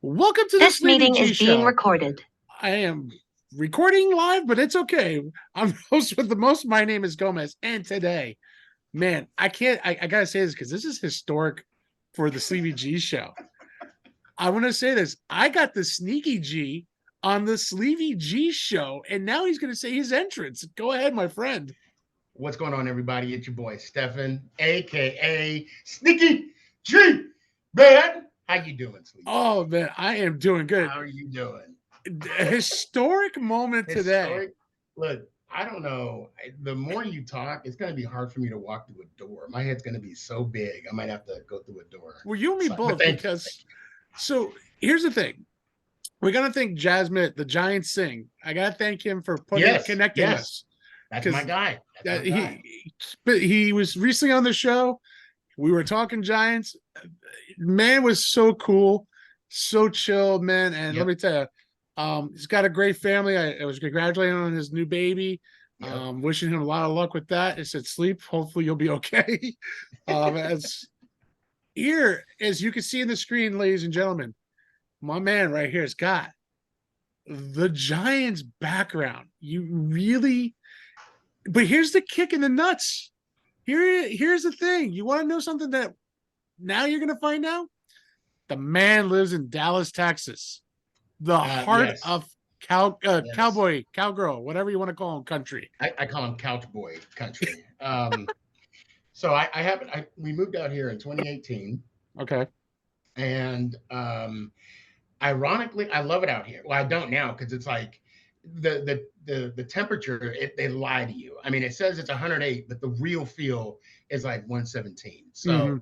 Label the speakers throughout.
Speaker 1: Welcome to the
Speaker 2: This
Speaker 1: Sleevie
Speaker 2: meeting
Speaker 1: G
Speaker 2: is being
Speaker 1: Show.
Speaker 2: recorded.
Speaker 1: I am recording live, but it's okay. I'm the host with the most. My name is Gomez, and today, man, I can't. I gotta say this because this is historic for the Sleevie G Show. I want to say this. I got the Sneaky G on the Sleevie G Show, and now he's gonna say his entrance. Go ahead, my friend.
Speaker 3: What's going on, everybody? It's your boy Stefan, aka Sneaky G. Man, how you doing, Sleepy?
Speaker 1: Oh man, I am doing good.
Speaker 3: How are you doing?
Speaker 1: A historic moment today.
Speaker 3: Look, I don't know. The more you talk, it's going to be hard for me to walk through a door. My head's going to be so big, I might have to go through a door.
Speaker 1: Well, you and me both, because so here's the thing. We got to thank Jasmine, the Giant Sing. I got to thank him for connecting us.
Speaker 3: That's my guy.
Speaker 1: He was recently on the show. We were talking Giants. Man was so cool, so chill, man. And let me tell you, he's got a great family. I was congratulating on his new baby. Wishing him a lot of luck with that. I said, sleep. Hopefully you'll be okay. As you can see in the screen, ladies and gentlemen, my man right here has got the Giants background. But here's the kick in the nuts. Here's the thing. You want to know something that now you're going to find out? The man lives in Dallas, Texas, the heart of cowboy, cowgirl, whatever you want to call him, country.
Speaker 3: I call him couch boy country. So we moved out here in 2018.
Speaker 1: Okay.
Speaker 3: And ironically, I love it out here. Well, I don't now because it's like the temperature, they lie to you. I mean, it says it's 108, but the real feel is like 117. So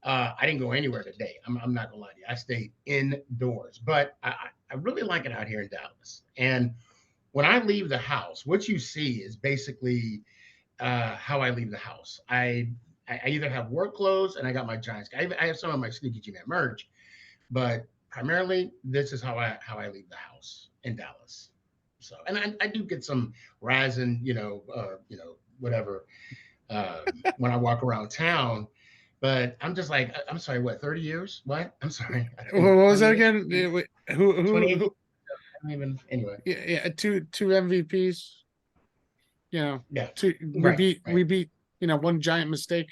Speaker 3: I didn't go anywhere today. I'm not gonna lie to you. I stayed indoors, but I really like it out here in Dallas. And when I leave the house, what you see is basically how I leave the house. I either have work clothes and I got my Giants. I have some of my Sneaky G Man merch, but primarily this is how I leave the house in Dallas. So, and I do get some razzing, whatever, when I walk around town, but I'm just like, I'm sorry, what, 30 years? What? I'm sorry.
Speaker 1: What was that again? Who?
Speaker 3: I don't even, anyway.
Speaker 1: Yeah, two MVPs. We beat, one giant mistake.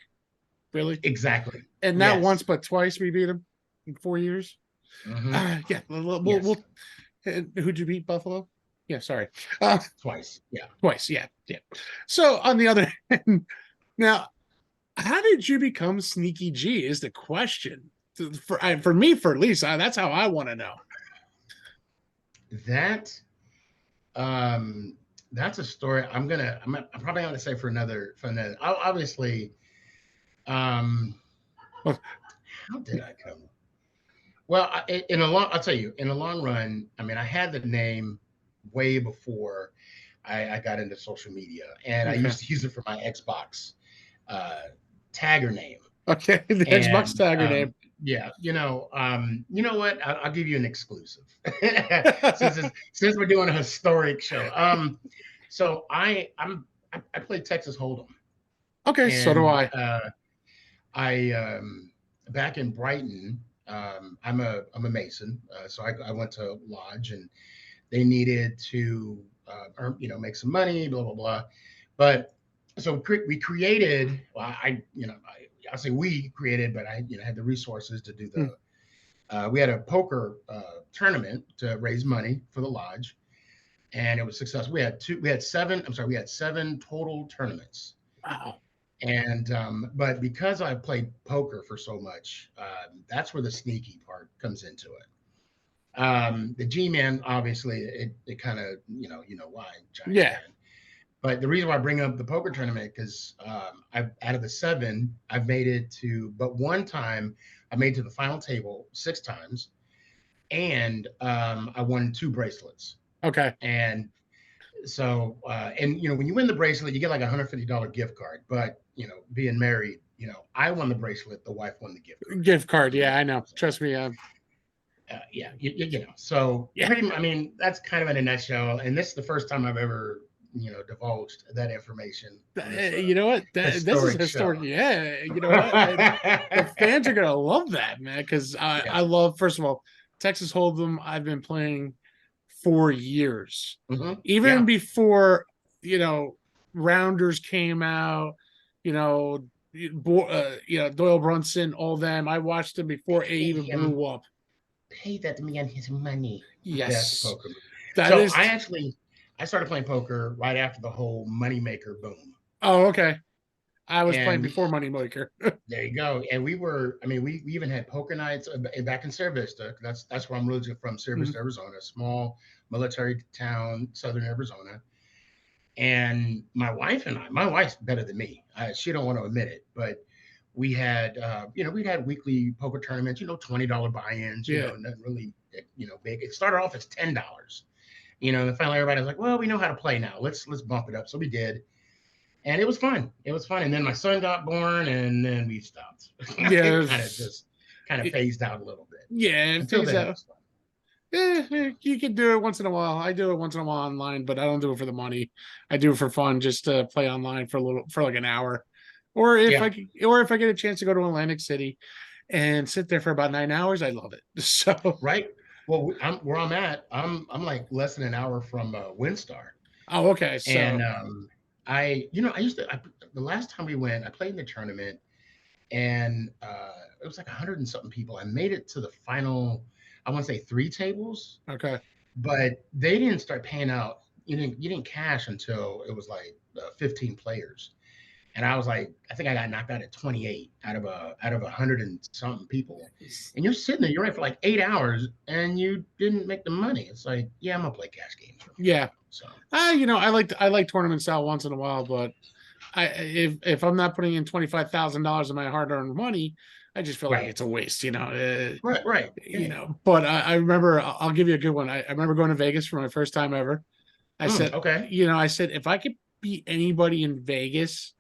Speaker 1: Really?
Speaker 3: Exactly.
Speaker 1: And not once, but twice we beat them in 4 years. Who'd you beat, Buffalo? Yeah, sorry.
Speaker 3: Twice. Yeah.
Speaker 1: Twice. Yeah. So on the other hand, now, how did you become Sneaky G is the question. For me, for at least, that's how I want to know.
Speaker 3: That's a story I'm probably going to say for another. Obviously, how did I come? Well, I'll tell you, in the long run, I mean, I had the name way before I got into social media, and I used to use it for my Xbox tagger name.
Speaker 1: Okay, the Xbox tagger name.
Speaker 3: Yeah, you know what? I'll give you an exclusive since we're doing a historic show. So I play Texas Hold'em.
Speaker 1: Okay, and so do I.
Speaker 3: I back in Brighton. I'm a Mason, so I went to lodge, and they needed to make some money, blah blah blah. But so we created. Well, I say we created, but I had the resources to do the. We had a poker tournament to raise money for the lodge, and it was successful. We had seven total tournaments.
Speaker 1: Wow.
Speaker 3: And but because I played poker for so much, that's where the sneaky part comes into it. The G-Man, obviously, it kind of why. Giants fan. But the reason why I bring up the poker tournament because out of the 7, I've made it to, but one time I made it to the final table 6 times, and I won 2 bracelets.
Speaker 1: Okay.
Speaker 3: And so, when you win the bracelet, you get like $150 gift card. But being married, I won the bracelet, the wife won the gift card.
Speaker 1: Gift card, yeah, I know. Trust me.
Speaker 3: So I mean, that's kind of in a nutshell. And this is the first time I've ever, divulged that information.
Speaker 1: You know what? This is historic. Yeah, you know what? The fans are gonna love that, man. Because I love, first of all, Texas Hold'em, I've been playing for years. Even
Speaker 3: Yeah.
Speaker 1: before, you know, rounders came out, you know, Doyle Brunson, all them. I watched them before it
Speaker 3: Pay
Speaker 1: even
Speaker 3: him.
Speaker 1: blew up.
Speaker 3: Pay that man his money. Best
Speaker 1: Yes.
Speaker 3: poker.
Speaker 1: That
Speaker 3: So
Speaker 1: is
Speaker 3: I started playing poker right after the whole moneymaker boom.
Speaker 1: oh, okay. I was playing
Speaker 3: And
Speaker 1: before Moneymaker.
Speaker 3: there you go. And we even had poker nights back in Sierra Vista. That's where I'm originally from, Sierra
Speaker 1: Mhm.
Speaker 3: Vista, Arizona, small military town, southern Arizona. And my wife's better than me. She don't want to admit it, but we had, we'd had weekly poker tournaments, $20 buy-ins,
Speaker 1: Yeah.
Speaker 3: nothing really, big. It started off as $10, and then finally everybody was like, well, we know how to play now. Let's bump it up. So we did. And it was fun. It was fun. And then my son got born and then we stopped.
Speaker 1: Yeah.
Speaker 3: It kind of phased out a little bit.
Speaker 1: Yeah, it
Speaker 3: Until
Speaker 1: pays
Speaker 3: then it
Speaker 1: out.
Speaker 3: was fun.
Speaker 1: You can do it once in a while. I do it once in a while online, but I don't do it for the money. I do it for fun, just to play online for like an hour,
Speaker 3: Yeah.
Speaker 1: or if I get a chance to go to Atlantic City and sit there for about 9 hours, I love it. So,
Speaker 3: Right. Well, where I'm at, I'm like less than an hour from WinStar.
Speaker 1: oh, okay.
Speaker 3: And
Speaker 1: So,
Speaker 3: I used to, the last time we went, I played in the tournament and it was like 100 and something people. I made it to the final, I want to say 3 tables,
Speaker 1: okay.
Speaker 3: but they didn't start paying out. You didn't cash until it was like 15 players. And I was like, I think I got knocked out at 28 out of 100 and something people. And you're sitting there, you're right for like 8 hours, and you didn't make the money. It's like, yeah, I'm gonna play cash games from here on
Speaker 1: Yeah.
Speaker 3: out. So
Speaker 1: I like tournament style once in a while, but if I'm not putting in $25,000 of my hard earned money, I just feel like
Speaker 3: right,
Speaker 1: it's a waste,
Speaker 3: right, yeah.
Speaker 1: But I remember, I'll give you a good one. I remember going to Vegas for my first time ever.
Speaker 3: Okay.
Speaker 1: I said, if I could beat anybody in Vegas,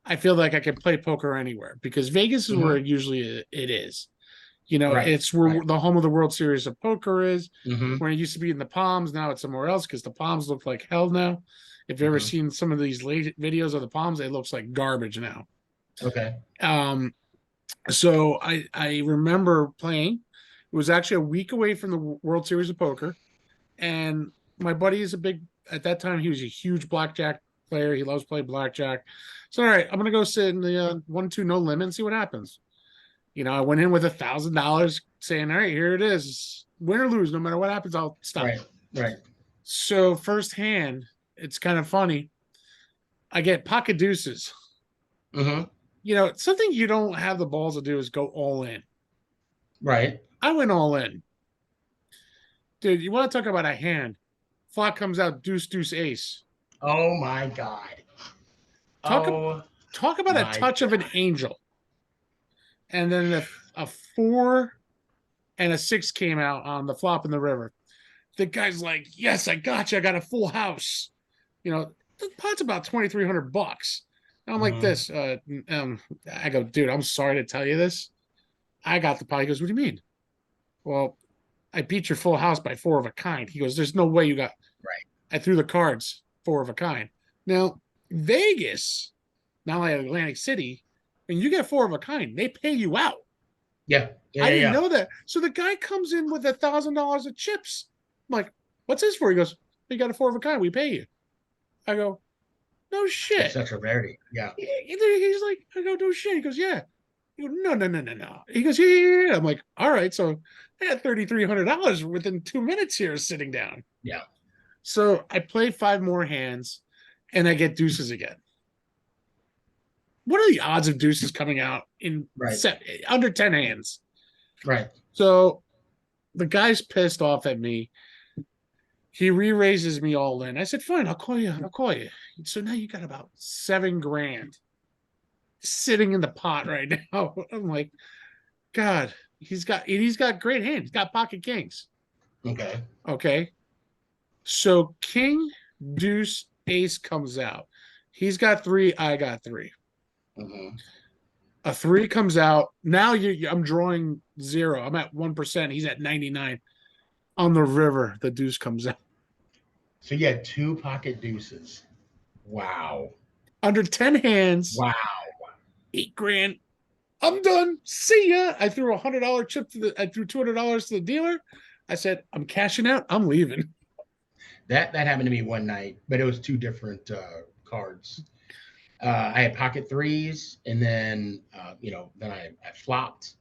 Speaker 1: I feel like I can play poker anywhere, because Vegas is where
Speaker 3: Hmm.
Speaker 1: usually it is.
Speaker 3: Right,
Speaker 1: It's where
Speaker 3: right.
Speaker 1: the home of the World Series of Poker is.
Speaker 3: Hmm.
Speaker 1: Where it used to be in the Palms, now it's somewhere else because the Palms look like hell now. If you've ever
Speaker 3: Hmm.
Speaker 1: seen some of these late videos of the Palms, it looks like garbage now.
Speaker 3: Okay.
Speaker 1: Um, so I remember playing. It was actually a week away from the World Series of Poker, and my buddy is a big. At that time, he was a huge blackjack player. He loves playing blackjack. So all right, I'm gonna go sit in the 1-2 no limit and see what happens. I went in with $1,000, saying, "All right, here it is. Win or lose, no matter what happens, I'll stop."
Speaker 3: Right, right.
Speaker 1: So firsthand, it's kind of funny. I get pocket deuces.
Speaker 3: Hmm.
Speaker 1: Something you don't have the balls to do is go all in.
Speaker 3: Right.
Speaker 1: I went all in. Dude, you want to talk about a hand? Flop comes out deuce, deuce, ace.
Speaker 3: Oh my God.
Speaker 1: Talk,
Speaker 3: Oh
Speaker 1: talk about a
Speaker 3: my
Speaker 1: touch of an
Speaker 3: God.
Speaker 1: angel. And then a 4 and a 6 came out on the flop in the river. The guy's like, yes, I got you. I got a full house. The pot's about $2,300. And I'm like
Speaker 3: Hmm.
Speaker 1: this. I go, dude, I'm sorry to tell you this. I got the pot. He goes, what do you mean? Well, I beat your full house by 4 of a kind. He goes, there's no way you got.
Speaker 3: Right.
Speaker 1: I threw the cards 4 of a kind. Now, Vegas, not like Atlantic City, when you get 4 of a kind, they pay you out.
Speaker 3: Yeah. Yeah.
Speaker 1: I
Speaker 3: Yeah.
Speaker 1: didn't
Speaker 3: Yeah.
Speaker 1: know that. So the guy comes in with $1,000 of chips. I'm like, what's this for? He goes, you got a 4 of a kind. We pay you. I go, no
Speaker 3: It's
Speaker 1: shit.
Speaker 3: such a rarity. Yeah.
Speaker 1: He's like, I go, no shit. He goes, yeah. He goes, no, no, no, no, no. He goes, yeah, yeah, yeah. I'm like, all right. So I had $3,300 within 2 minutes here sitting down.
Speaker 3: Yeah.
Speaker 1: So I play 5 more hands and I get deuces again. What are the odds of deuces coming out in
Speaker 3: Right.
Speaker 1: under 10 hands?
Speaker 3: Right.
Speaker 1: So the guy's pissed off at me. He re-raises me all in. I said, fine, I'll call you. I'll call you. So now you got about $7,000 sitting in the pot right now. I'm like, God, he's got great hands. He's got pocket kings.
Speaker 3: Okay.
Speaker 1: Okay. So king, deuce, ace comes out. He's got 3, I got 3.
Speaker 3: Hmm.
Speaker 1: A 3 comes out. Now I'm drawing 0. I'm at 1%. He's at 99. On the river, the deuce comes out.
Speaker 3: So you had 2 pocket deuces. Wow.
Speaker 1: Under 10 hands,
Speaker 3: Wow.
Speaker 1: $8,000. I'm done. See ya. I threw $100 chip I threw $200 to the dealer. I said, I'm cashing out. I'm leaving.
Speaker 3: That happened to me one night, but it was two different cards. I had pocket threes, and then then I flopped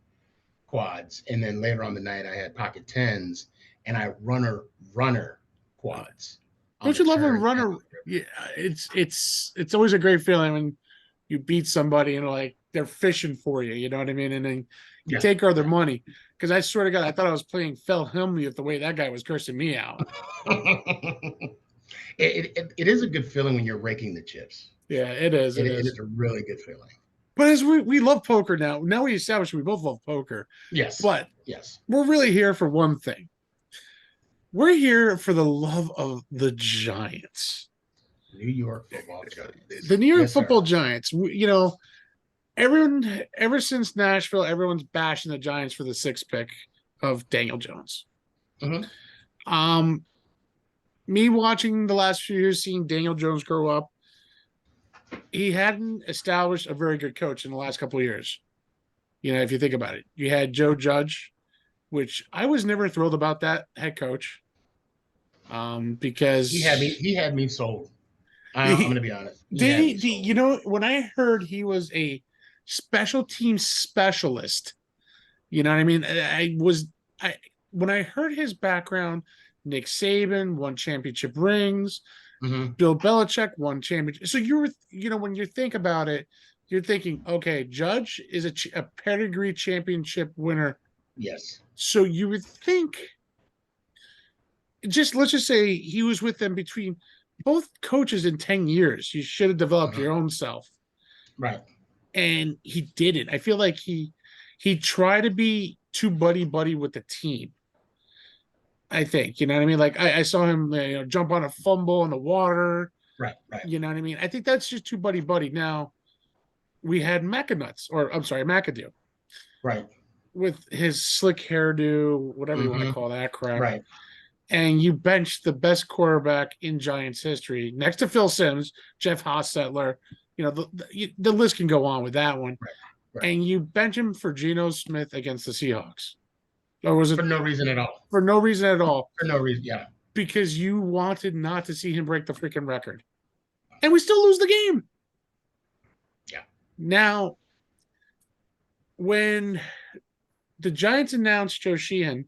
Speaker 3: quads, and then later on the night I had pocket tens, and I runner quads.
Speaker 1: Don't you love when runner? Yeah, it's always a great feeling when you beat somebody and like they're fishing for you. You know what I mean? And then you take all their money. Because I swear to God, I thought I was playing Phil Hellmuth the way that guy was cursing me out.
Speaker 3: It is a good feeling when you're raking the chips.
Speaker 1: Yeah, it is.
Speaker 3: It is a really good feeling.
Speaker 1: But as we love poker now. Now we established we both love poker.
Speaker 3: Yes.
Speaker 1: But
Speaker 3: yes,
Speaker 1: we're really here for one thing. We're here for the love of the Giants.
Speaker 3: New York football Giants.
Speaker 1: The New York football Giants. Everyone, ever since Nashville, everyone's bashing the Giants for the 6th pick of Daniel Jones.
Speaker 3: Mm-hmm.
Speaker 1: Me watching the last few years, seeing Daniel Jones grow up, he hadn't established a very good coach in the last couple of years. If you think about it, you had Joe Judge, which I was never thrilled about that head coach. Because
Speaker 3: he had me sold. I'm going to be honest.
Speaker 1: When I heard he was a special team specialist, you know what I mean? When I heard his background, Nick Saban won championship rings, Bill Belichick won championship. So when you think about it, you're thinking, okay, Judge is a pedigree championship winner.
Speaker 3: Yes.
Speaker 1: So you would think, let's just say he was with them between both coaches in 10 years. You should have developed your own self.
Speaker 3: Right.
Speaker 1: And he didn't. I feel like he tried to be too buddy with the team. I think, you know what I mean? Like I saw him jump on a fumble in the water.
Speaker 3: Right.
Speaker 1: You know what I mean? I think that's just too buddy. Now we had McAdoo.
Speaker 3: Right.
Speaker 1: With his slick hairdo, whatever you want to call that crap.
Speaker 3: Right.
Speaker 1: And you benched the best quarterback in Giants history next to Phil Simms, Jeff Hostetler. The list can go on with that one.
Speaker 3: Right.
Speaker 1: And you bench him for Geno Smith against the Seahawks. Or was it
Speaker 3: for no reason at all?
Speaker 1: For no reason at all.
Speaker 3: For no reason, yeah.
Speaker 1: Because you wanted not to see him break the freaking record. And we still lose the game.
Speaker 3: Yeah.
Speaker 1: Now, when the Giants announced Joe Sheehan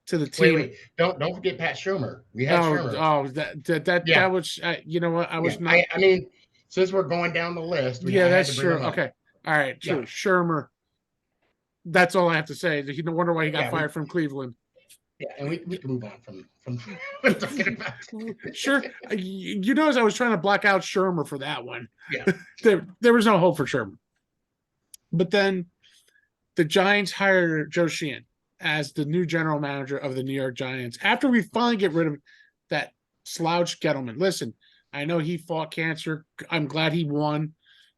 Speaker 1: to the team.
Speaker 3: Wait. Don't forget Pat Shurmur. We had Shurmur.
Speaker 1: Oh, that was, you know what? I was not.
Speaker 3: I mean, since we're going down the list.
Speaker 1: That's true. Okay. All right. True. Yeah. Shurmur. That's all I have to say. No wonder why he got fired from Cleveland.
Speaker 3: Yeah, and we can move on from talking about.
Speaker 1: Sure. As I was trying to black out Shurmur for that one.
Speaker 3: Yeah.
Speaker 1: There was no hope for Shurmur. But then the Giants hired Joe Sheehan as the new general manager of the New York Giants after we finally get rid of that slouch Gettleman. Listen, I know he fought cancer. I'm glad he won.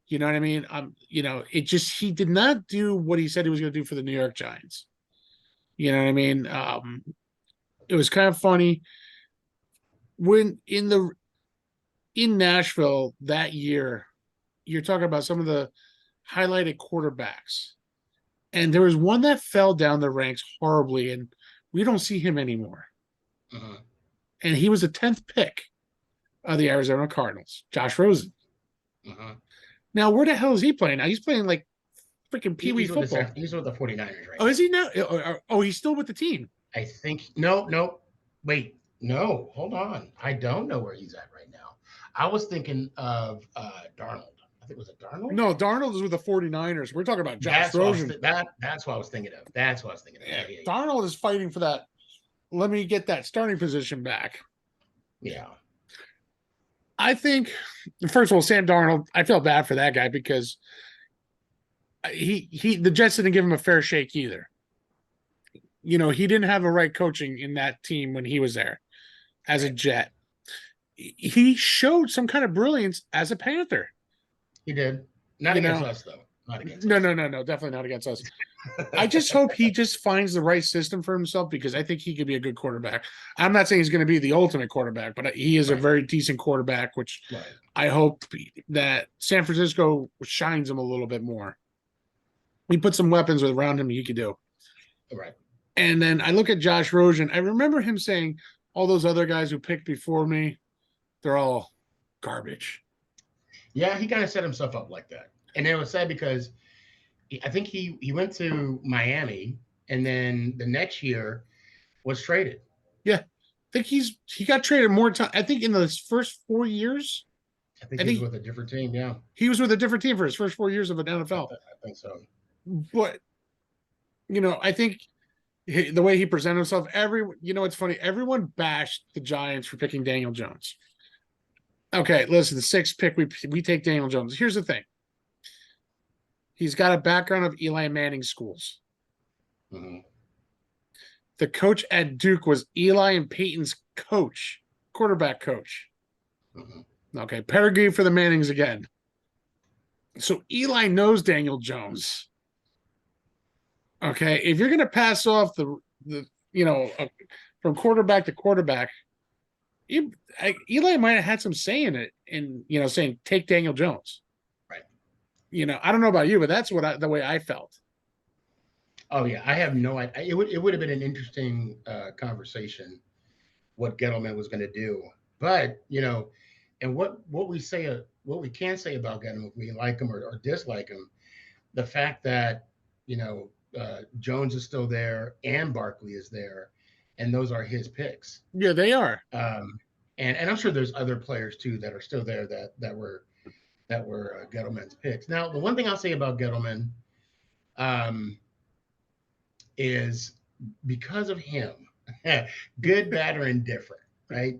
Speaker 1: You know what I mean? He did not do what he said he was going to do for the New York Giants. You know what I mean? It was kind of funny when in Nashville that year, you're talking about some of the highlighted quarterbacks, and there was one that fell down the ranks horribly, and we don't see him anymore. And he was the 10th pick of the Arizona Cardinals, Josh Rosen. Now, where the hell is he playing now? He's playing like freaking peewee football.
Speaker 3: He's with the 49ers right
Speaker 1: now. Is he now? Oh, he's still with the team.
Speaker 3: I think. No. Wait. No. Hold on. I don't know where he's at right now. I was thinking of Darnold. I think was it Darnold?
Speaker 1: No, Darnold is with the 49ers. We're talking about Josh Rosen.
Speaker 3: That's what I was thinking of. Yeah.
Speaker 1: Darnold is fighting for that. Let me get that starting position back.
Speaker 3: Yeah.
Speaker 1: I think, first of all, Sam Darnold, I felt bad for that guy because the Jets didn't give him a fair shake either. He didn't have the right coaching in that team when he was there as a Jet. He showed some kind of brilliance as a Panther.
Speaker 3: He did. Not against us, though. Not against us.
Speaker 1: No, definitely not against us. I just hope he just finds the right system for himself because I think he could be a good quarterback. I'm not saying he's going to be the ultimate quarterback, but he is a very decent quarterback, which I hope that San Francisco shines him a little bit more. He put some weapons around him he could do.
Speaker 3: Right.
Speaker 1: And then I look at Josh Rosen. I remember him saying, all those other guys who picked before me, they're all garbage.
Speaker 3: Yeah, he kind of set himself up like that. And it was sad because I think he went to Miami and then the next year was traded.
Speaker 1: Yeah. I think he got traded more time. I think in those first 4 years,
Speaker 3: I think
Speaker 1: I
Speaker 3: he was
Speaker 1: think
Speaker 3: with a different team. Yeah,
Speaker 1: he was with a different team for his first 4 years of an NFL.
Speaker 3: I think so.
Speaker 1: But I think the way he presented himself, it's funny. Everyone bashed the Giants for picking Daniel Jones. Okay, listen, the sixth pick, we take Daniel Jones. Here's the thing. He's got a background of Eli Manning schools.
Speaker 3: Mm-hmm.
Speaker 1: The coach at Duke was Eli and Peyton's coach, quarterback coach. Mm-hmm. Okay, pedigree for the Mannings again. So Eli knows Daniel Jones. Okay, if you're going to pass off from quarterback to quarterback, Eli might have had some say in it, and saying take Daniel Jones.
Speaker 3: Right.
Speaker 1: I don't know about you, but that's the way I felt.
Speaker 3: Oh yeah, I have no idea. It would have been an interesting conversation what Gettleman was going to do, but and what we can say about Gettleman, if we like him or dislike him, the fact that Jones is still there and Barkley is there, and those are his picks.
Speaker 1: Yeah, they are.
Speaker 3: And I'm sure there's other players too that are still there that were Gettleman's picks. Now, the one thing I'll say about Gettleman is because of him, good, bad, or indifferent, right?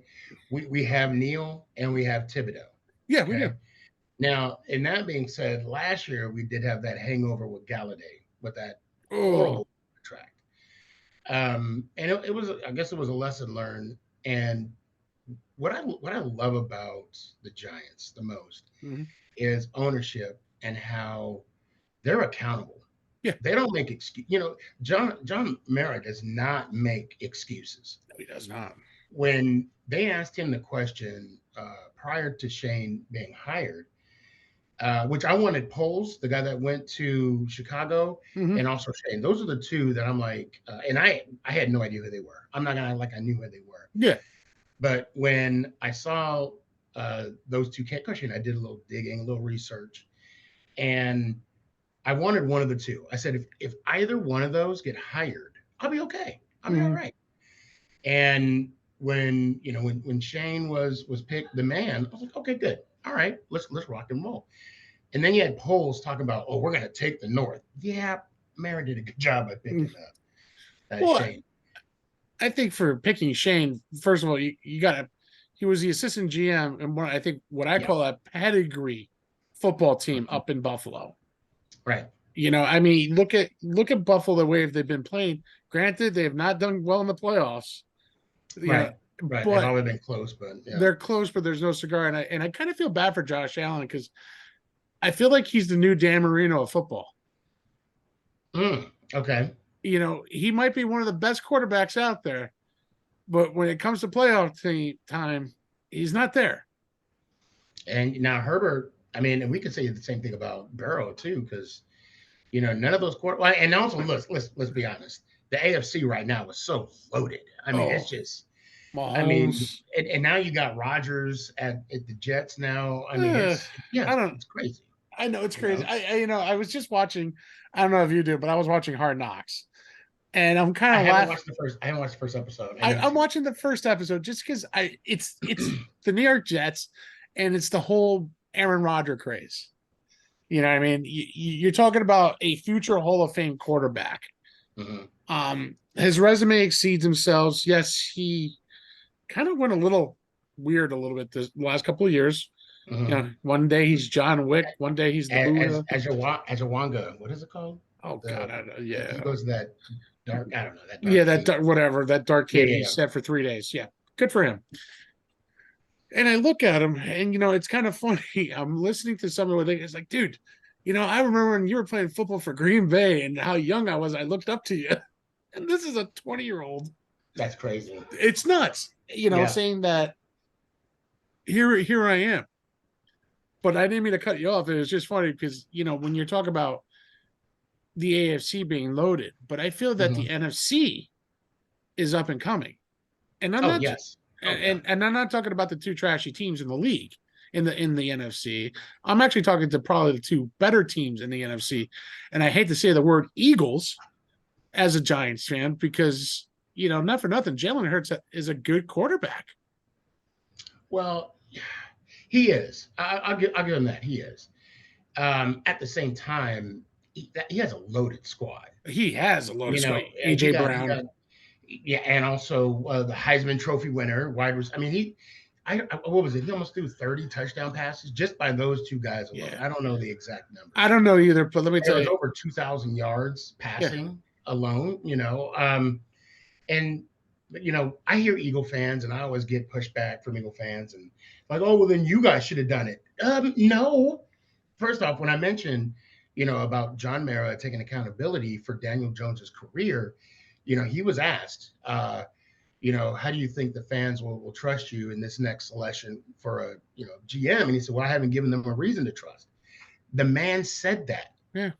Speaker 3: We have Neal and we have Thibodeau.
Speaker 1: Yeah, we do.
Speaker 3: Now, in that being said, last year we did have that hangover with Galladay with that horrible contract. And it was, I guess, it was a lesson learned. And what I love about the Giants the most is ownership and how they're accountable.
Speaker 1: Yeah,
Speaker 3: they don't make excuses. John Mara does not make excuses.
Speaker 1: No, he does not.
Speaker 3: When they asked him the question prior to Shane being hired, which I wanted Poles, the guy that went to Chicago, and also Shane. Those are the two that I'm like, and I had no idea who they were. I'm not gonna act like I knew who they were.
Speaker 1: Yeah.
Speaker 3: But when I saw those two questions, I did a little digging, a little research, and I wanted one of the two. I said, if either one of those get hired, I'll be okay. I'll be all right. And when Shane was picked the man, I was like, okay, good. All right, let's rock and roll. And then you had polls talking about, oh, we're gonna take the North. Yeah, Mara did a good job at picking Shane.
Speaker 1: I think for picking Shane, first of all, you gotta. He was the assistant GM and I think what I call a pedigree football team up in Buffalo.
Speaker 3: Right.
Speaker 1: I mean, look at Buffalo, the way they've been playing. Granted, they have not done well in the playoffs.
Speaker 3: Right. They've always been close, but
Speaker 1: they're close, but there's no cigar. And I kind of feel bad for Josh Allen because I feel like he's the new Dan Marino of football.
Speaker 3: Okay.
Speaker 1: He might be one of the best quarterbacks out there, but when it comes to playoff time, he's not there.
Speaker 3: And now Herbert, I mean, and we could say the same thing about Burrow too, because none of those quarterbacks. And also, let's be honest, the AFC right now is so loaded. I mean, it's just.
Speaker 1: Mahomes.
Speaker 3: I mean, and now you got Rodgers at the Jets now. I mean, it's crazy.
Speaker 1: I know it's crazy. I was just watching. I don't know if you do, but I was watching Hard Knocks, and I'm kind of. I haven't
Speaker 3: watched the first episode.
Speaker 1: I'm watching the first episode just because it's the New York Jets, and it's the whole Aaron Rodgers craze. You know what I mean? You're talking about a future Hall of Fame quarterback. His resume exceeds himself. Yes, he kind of went a little weird a little bit the last couple of years. One day he's John Wick, one day he's the
Speaker 3: Ajawanga. What is it called?
Speaker 1: Oh God,
Speaker 3: He goes to that dark. I don't know that.
Speaker 1: That dark cave he said for 3 days. Yeah, good for him. And I look at him, and it's kind of funny. I'm listening to someone with it's like, dude, I remember when you were playing football for Green Bay and how young I was. I looked up to you, and this is a 20-year-old.
Speaker 3: That's crazy.
Speaker 1: It's nuts. Saying that here I am. But I didn't mean to cut you off. It was just funny because, when you're talking about the AFC being loaded, but I feel that the NFC is up and coming. And I'm
Speaker 3: Oh
Speaker 1: not
Speaker 3: yes. Oh yeah.
Speaker 1: and I'm not talking about the two trashy teams in the league in the NFC. I'm actually talking to probably the two better teams in the NFC. And I hate to say the word Eagles as a Giants fan because, you know, not for nothing, Jalen Hurts is a good quarterback.
Speaker 3: Well, he is. I'll give him that. He is. At the same time, he has a loaded squad.
Speaker 1: He has a loaded
Speaker 3: You
Speaker 1: squad.
Speaker 3: know,
Speaker 1: AJ Brown.
Speaker 3: yeah, and also the Heisman Trophy winner, wide receiver. I mean, what was it? He almost threw 30 touchdown passes just by those two guys alone.
Speaker 1: Yeah.
Speaker 3: I don't know the exact number.
Speaker 1: I don't know either, but let me
Speaker 3: It
Speaker 1: tell
Speaker 3: was
Speaker 1: you.
Speaker 3: over 2,000 yards passing alone, you know. And you know, I hear Eagle fans, and I always get pushback from Eagle fans, and like, oh, well, then you guys should have done it. No. First off, when I mentioned, you know, about John Mara taking accountability for Daniel Jones's career, you know, he was asked, you know, how do you think the fans will trust you in this next election for a, you know, GM? And he said, well, I haven't given them a reason to trust. The man said that.
Speaker 1: Yeah.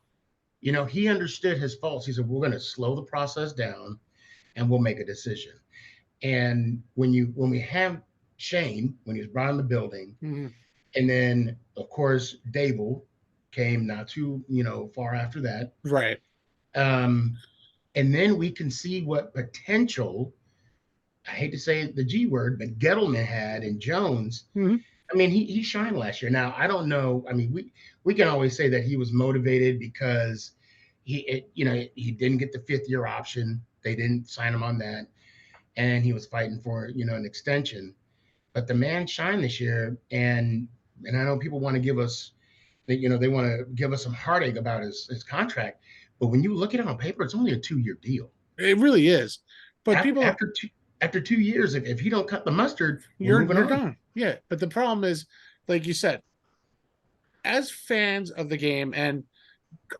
Speaker 3: You know, he understood his faults. He said, we're going to slow the process down and we'll make a decision. And when we have Shane, when he was brought in the building, and then of course Dable came not too, you know, far after that.
Speaker 1: Right.
Speaker 3: And then we can see what potential, I hate to say the G word, but Gettleman had in Jones. I mean, he shined last year. Now, I don't know. I mean, we can always say that he was motivated because he didn't get the 5th-year option. They didn't sign him on that. And he was fighting for, you know, an extension. But the man shined this year. And I know people want to give us, you know, they want to give us some heartache about his contract. But when you look at it on paper, it's only a 2-year deal.
Speaker 1: It really is. But
Speaker 3: after 2 years, if you don't cut the mustard,
Speaker 1: you're gone. Yeah. But the problem is, like you said, as fans of the game and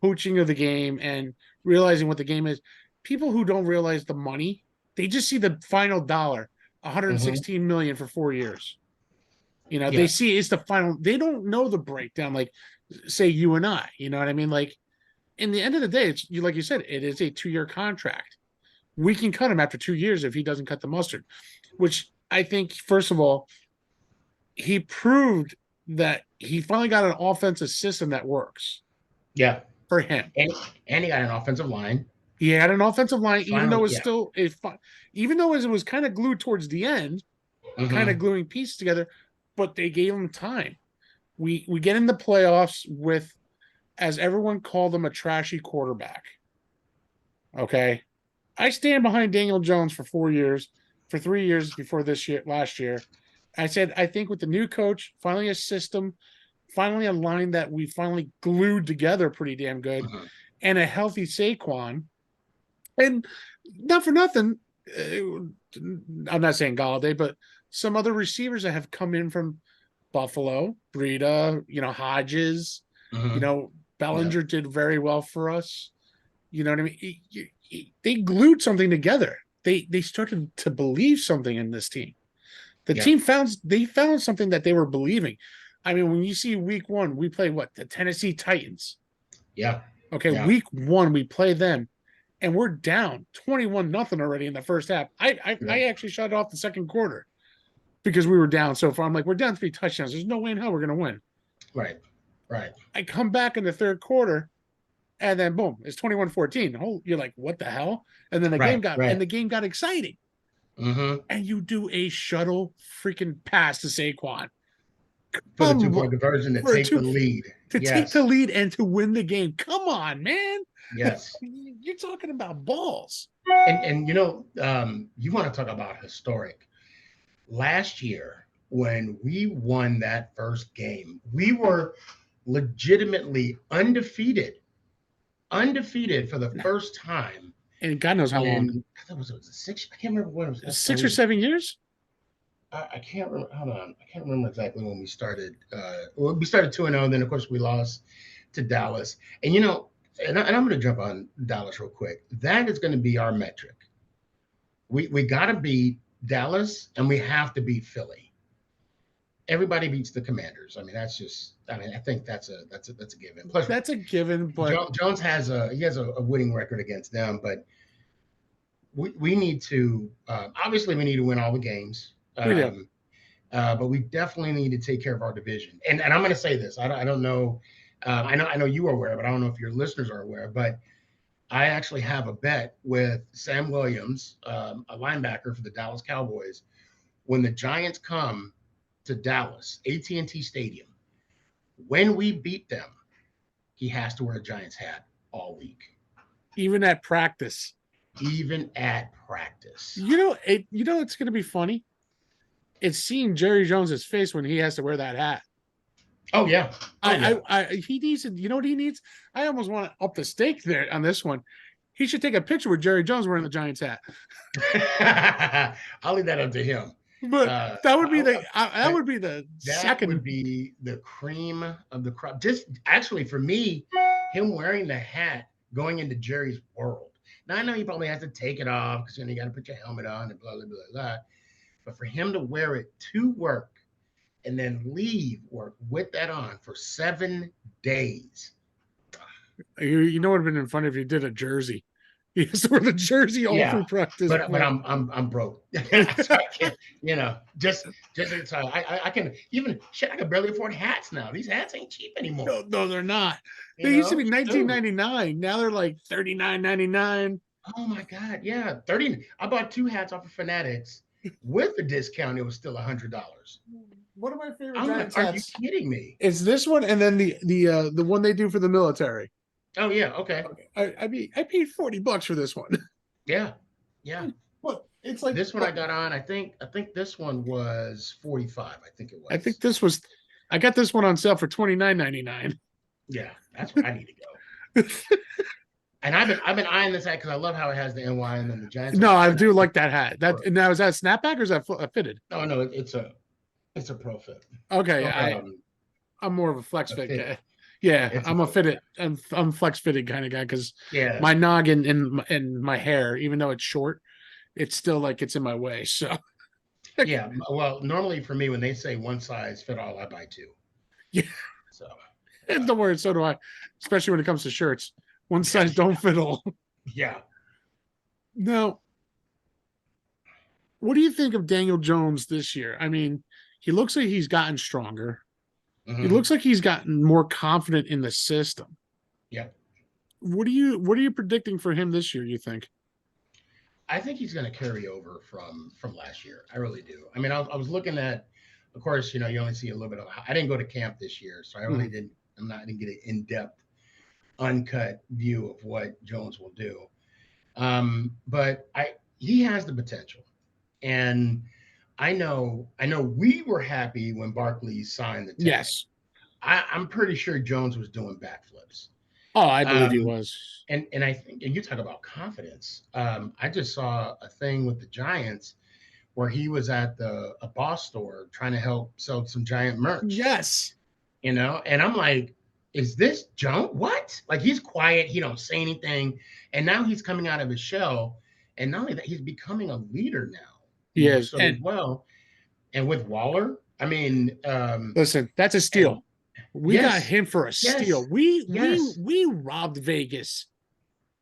Speaker 1: coaching of the game and realizing what the game is, people who don't realize the money, they just see the final dollar, 116 million for 4 years. You know, they see it's the final. They don't know the breakdown, like say you and I. You know what I mean? Like, in the end of the day, it's like you said, it is a 2-year contract. We can cut him after 2 years if he doesn't cut the mustard, which I think, first of all, he proved that he finally got an offensive system that works.
Speaker 3: Yeah.
Speaker 1: For him.
Speaker 3: And he got an offensive line.
Speaker 1: He had an offensive line, even though it was still even though it was kind of glued towards the end, kind of gluing pieces together, but they gave him time. We get in the playoffs with, as everyone called him, a trashy quarterback. Okay. I stand behind Daniel Jones for 4 years, for 3 years before last year. I said, I think with the new coach, finally a system, finally a line that we finally glued together pretty damn good, and a healthy Saquon. And not for nothing, I'm not saying Galladay, but some other receivers that have come in from Buffalo, Breida, you know, Hodges, you know, Bellinger did very well for us. You know what I mean? They glued something together. They started to believe something in this team. The team found something that they were believing. I mean, when you see week 1, we play the Tennessee Titans.
Speaker 3: Yeah.
Speaker 1: Okay, week 1, we play them, and we're down 21-0 already in the first half. I actually shut off the second quarter because we were down so far. I'm like, we're down 3 touchdowns. There's no way in hell we're going to win.
Speaker 3: Right.
Speaker 1: I come back in the third quarter, and then boom, it's 21-14. You're like, what the hell? And then the game got exciting. And you do a shuttle freaking pass to Saquon
Speaker 3: for the 2-point conversion to take the lead.
Speaker 1: Take the lead and to win the game. Come on, man.
Speaker 3: Yes.
Speaker 1: You're talking about balls.
Speaker 3: And you know, you want to talk about historic. Last year, when we won that first game, we were legitimately undefeated for the first time.
Speaker 1: And God knows how long.
Speaker 3: I thought it was 6. I can't remember when it was.
Speaker 1: 6 or 7 years?
Speaker 3: I can't remember. Hold on. I can't remember exactly when we started. We started 2-0, and then of course we lost to Dallas. And you know, and I'm going to jump on Dallas real quick. That is going to be our metric. We got to beat Dallas, and we have to beat Philly. everybody beats the Commanders. I mean, that's just. I mean, I think that's a given. Plus,
Speaker 1: That's a given, but
Speaker 3: Jones has a winning record against them, but we need to obviously we need to win all the games.
Speaker 1: we do.
Speaker 3: But we definitely need to take care of our division. And I'm going to say this. I don't know. I know you are aware, but I don't know if your listeners are aware. But I actually have a bet with Sam Williams, a linebacker for the Dallas Cowboys. When the Giants come to Dallas, AT&T Stadium, when we beat them, he has to wear a Giants hat all week.
Speaker 1: Even at practice.
Speaker 3: Even at practice.
Speaker 1: It's going to be funny. It's seeing Jerry Jones's face when he has to wear that hat.
Speaker 3: Oh yeah.
Speaker 1: He needs to. You know what he needs? I almost want to up the stake there on this one. He should take a picture with Jerry Jones wearing the Giants hat.
Speaker 3: I'll leave that up to him.
Speaker 1: But that would be the second.
Speaker 3: That would be the cream of the crop. Just actually for me, him wearing the hat going into Jerry's world. Now I know he probably has to take it off because you got to put your helmet on and blah blah blah blah. But for him to wear it to work and then leave work with that on for 7 days.
Speaker 1: You know what would have been funny if he did a jersey. He has to wear the jersey all through practice.
Speaker 3: But I'm broke. So I can't, just I can even shit. I can barely afford hats now. These hats ain't cheap anymore.
Speaker 1: No, they're not. They used to be $19.99. Now they're like $39.99.
Speaker 3: Oh my God, yeah, 30. I bought 2 hats off of Fanatics with the discount. It was still $100.
Speaker 1: One of my favorite
Speaker 3: Giants hats. Are you kidding me?
Speaker 1: It's this one, and then the one they do for the military.
Speaker 3: Oh yeah, okay.
Speaker 1: I paid $40 for this one.
Speaker 3: Yeah.
Speaker 1: But it's like
Speaker 3: this one I got on. I think this one was 45. I think it was.
Speaker 1: I got this one on sale for $29.99.
Speaker 3: Yeah, that's where I need to go. And I've been eyeing this hat because I love how it has the NY and then the Giants.
Speaker 1: No, I do like that hat. Now is that snapback or is that fitted?
Speaker 3: No, it's a pro fit.
Speaker 1: Okay, I'm more of a flex fit guy. Yeah, I'm a fitted. I'm flex fitted kind of guy because my noggin and my hair, even though it's short, it's still like it's in my way. So
Speaker 3: yeah, well, normally for me when they say one size fit all, I buy 2.
Speaker 1: Yeah,
Speaker 3: so
Speaker 1: don't worry, so do I. Especially when it comes to shirts, one size don't fit all.
Speaker 3: Yeah.
Speaker 1: Now, what do you think of Daniel Jones this year? I mean, he looks like he's gotten stronger. Mm-hmm. He looks like he's gotten more confident in the system.
Speaker 3: Yeah.
Speaker 1: What are you predicting for him this year, you think?
Speaker 3: I think he's going to carry over from last year. I really do. I mean, I was looking at, of course, you only see a little bit of. I didn't go to camp this year, so I really didn't get an in-depth, uncut view of what Jones will do. But he has the potential, and I know we were happy when Barkley signed the tag.
Speaker 1: Yes.
Speaker 3: I'm pretty sure Jones was doing backflips.
Speaker 1: Oh, I believe he was.
Speaker 3: And I think, and you talk about confidence. I just saw a thing with the Giants where he was at a Boss store trying to help sell some Giant merch.
Speaker 1: Yes.
Speaker 3: And I'm like, is this Jones? What? Like, he's quiet. He don't say anything. And now he's coming out of his shell. And not only that, he's becoming a leader now.
Speaker 1: Yes.
Speaker 3: And with Waller, I mean,
Speaker 1: listen, that's a steal. We got him for a steal. We robbed Vegas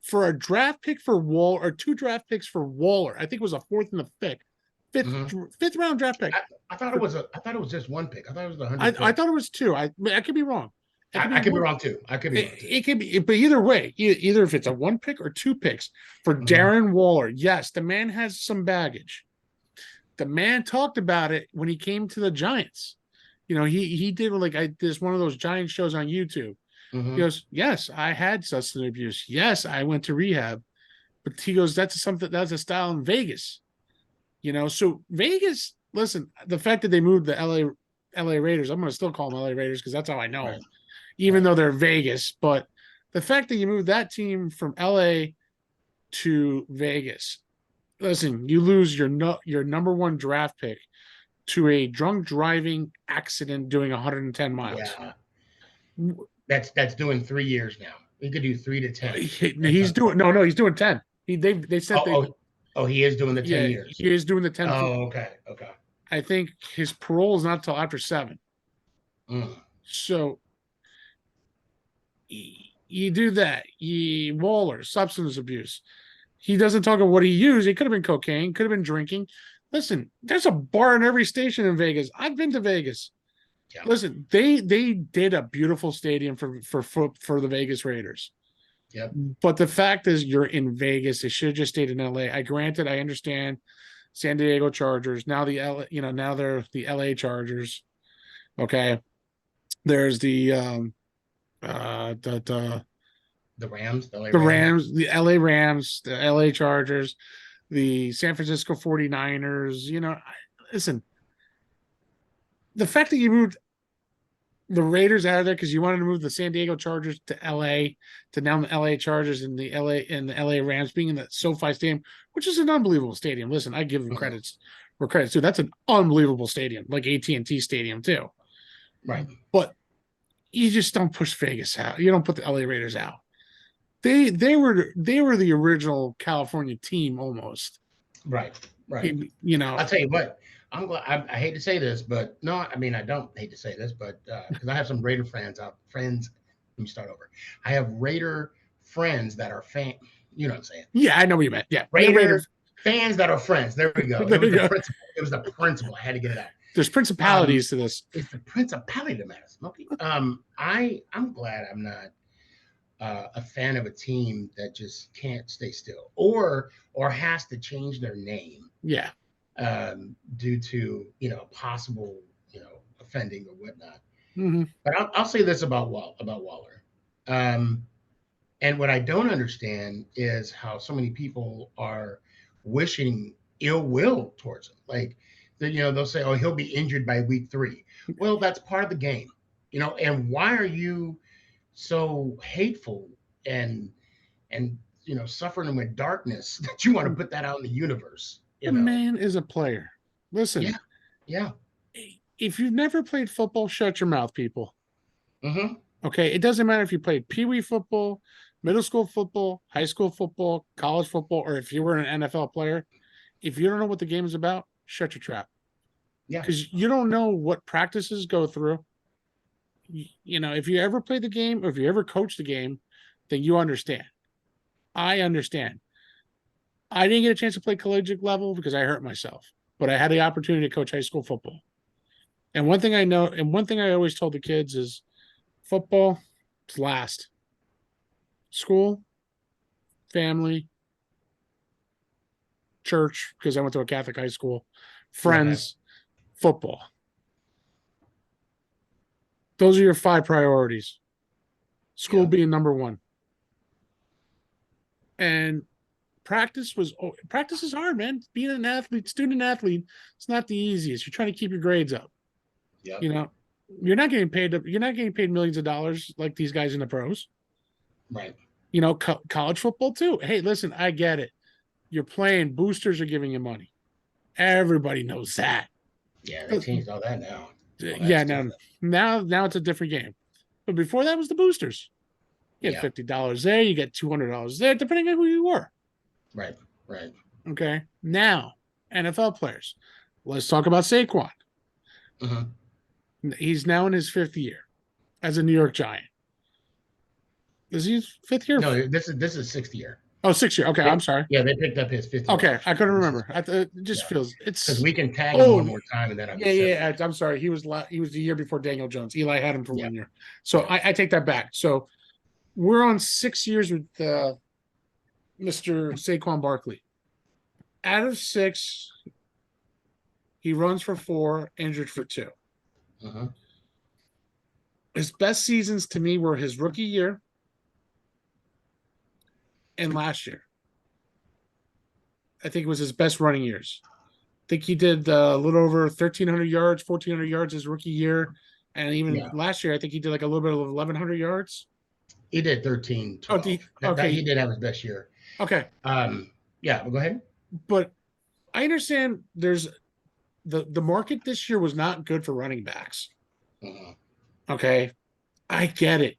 Speaker 1: for a draft pick for Waller, or 2 draft picks for Waller. I think it was a 4th and a 5th, 5th round draft pick.
Speaker 3: I thought it was just 1 pick. I thought it was the 100.
Speaker 1: I thought it was 2. I could be wrong.
Speaker 3: I could be wrong too.
Speaker 1: It could be, but either way, either if it's a 1 pick or 2 picks for Darren Waller. Yes, the man has some baggage. The man talked about it when he came to the Giants. He did there's one of those Giant shows on YouTube. He goes, yes, I had substance abuse. Yes, I went to rehab. But he goes, that's a style in Vegas. So Vegas, listen, the fact that they moved the LA Raiders, I'm going to still call them LA Raiders because that's how I know them, even though they're Vegas. But the fact that you moved that team from LA to Vegas, listen, you lose your number 1 draft pick to a drunk driving accident doing 110 miles.
Speaker 3: Yeah. That's doing 3 years now. He could do 3 to 10.
Speaker 1: He's doing he's doing 10. They said
Speaker 3: he is doing the 10 years.
Speaker 1: He is doing the 10.
Speaker 3: Oh, okay.
Speaker 1: I think his parole is not till after 7.
Speaker 3: Mm.
Speaker 1: So you do that. Waller, substance abuse. He doesn't talk about what he used. It could have been cocaine, could have been drinking. Listen, there's a bar in every station in Vegas. I've been to Vegas.
Speaker 3: Yeah.
Speaker 1: Listen, they did a beautiful stadium for the Vegas Raiders.
Speaker 3: Yep.
Speaker 1: But the fact is, you're in Vegas. They should have just stayed in LA. I understand San Diego Chargers. Now now they're the LA Chargers. Okay. There's
Speaker 3: The Rams, the LA
Speaker 1: the
Speaker 3: Rams.
Speaker 1: Rams, the LA Rams, the LA Chargers, the San Francisco 49ers. Listen, the fact that you moved the Raiders out of there because you wanted to move the San Diego Chargers to LA, to now the LA Chargers and the LA Rams being in the SoFi Stadium, which is an unbelievable stadium. Listen, I give them credits where credits due. That's an unbelievable stadium, like AT&T Stadium too.
Speaker 3: Right.
Speaker 1: But you just don't push Vegas out. You don't put the LA Raiders out. They were the original California team almost.
Speaker 3: Right. I'll tell you what. I'm glad. I hate to say this, but no, I mean I don't hate to say this, but because I have some Raider friends. Let me start over. I have Raider friends that are fan. You know what I'm saying?
Speaker 1: Yeah, I know what you meant. Yeah,
Speaker 3: Raider fans that are friends. There we go.
Speaker 1: There
Speaker 3: It was
Speaker 1: we
Speaker 3: the
Speaker 1: go.
Speaker 3: principle. It was the principle. I had to get it out.
Speaker 1: There's principalities to this.
Speaker 3: It's the principality that matters, Smokey. I'm glad I'm not a fan of a team that just can't stay still or has to change their name.
Speaker 1: Yeah.
Speaker 3: Due to possible offending or whatnot.
Speaker 1: Mm-hmm.
Speaker 3: But I'll say this about Waller, and what I don't understand is how so many people are wishing ill will towards him. Like they'll say, "Oh, he'll be injured by week 3." Well, that's part of the game, And why are you so hateful and suffering with darkness that you want to put that out in the universe?
Speaker 1: The man is a player. Listen.
Speaker 3: Yeah.
Speaker 1: If you've never played football, shut your mouth, people.
Speaker 3: Mm-hmm.
Speaker 1: Okay. It doesn't matter if you played pee-wee football, middle school football, high school football, college football, or if you were an NFL player. If you don't know what the game is about, shut your trap.
Speaker 3: Yeah.
Speaker 1: Because you don't know what practices go through. If you ever played the game or if you ever coached the game, then you understand. I understand. I didn't get a chance to play collegiate level because I hurt myself, but I had the opportunity to coach high school football. And one thing I know, and one thing I always told the kids is football is last. School, family, church, because I went to a Catholic high school, friends, football. Those are your 5 priorities. School being number 1. And practice is hard, man. Being an athlete, student athlete, it's not the easiest. You're trying to keep your grades up.
Speaker 3: Yeah.
Speaker 1: You're not getting paid millions of dollars like these guys in the pros.
Speaker 3: Right.
Speaker 1: College football too. Hey, listen, I get it. You're playing, boosters are giving you money. Everybody knows that.
Speaker 3: Yeah, they changed all that now.
Speaker 1: Now it's a different game. But before that was the boosters. You get $50 there, you get $200 there, depending on who you were.
Speaker 3: Right.
Speaker 1: Okay. Now, NFL players. Let's talk about Saquon.
Speaker 3: Mm-hmm.
Speaker 1: He's now in his 5th year as a New York Giant. Is he his 5th year?
Speaker 3: No, this is 6th year.
Speaker 1: Oh, 6th year. Okay, I'm sorry.
Speaker 3: Yeah, they picked up his 5th year.
Speaker 1: Okay, I couldn't remember. It just feels it's
Speaker 3: because we can tag him one more time and then
Speaker 1: I'm sorry. He was the year before Daniel Jones. Eli had him for 1 year, so I take that back. So we're on 6 years with Mr. Saquon Barkley. Out of 6, he runs for 4, injured for 2.
Speaker 3: Mm-hmm.
Speaker 1: His best seasons to me were his rookie year and last year. I think it was his best running years. I think he did a little over 1,300 yards, 1,400 yards his rookie year. And even last year, I think he did like a little bit of 1,100 yards.
Speaker 3: He did 13, 12. He did have his best year.
Speaker 1: Okay.
Speaker 3: Yeah, well, go ahead.
Speaker 1: But I understand there's the market this year was not good for running backs.
Speaker 3: Mm-hmm.
Speaker 1: Okay. I get it,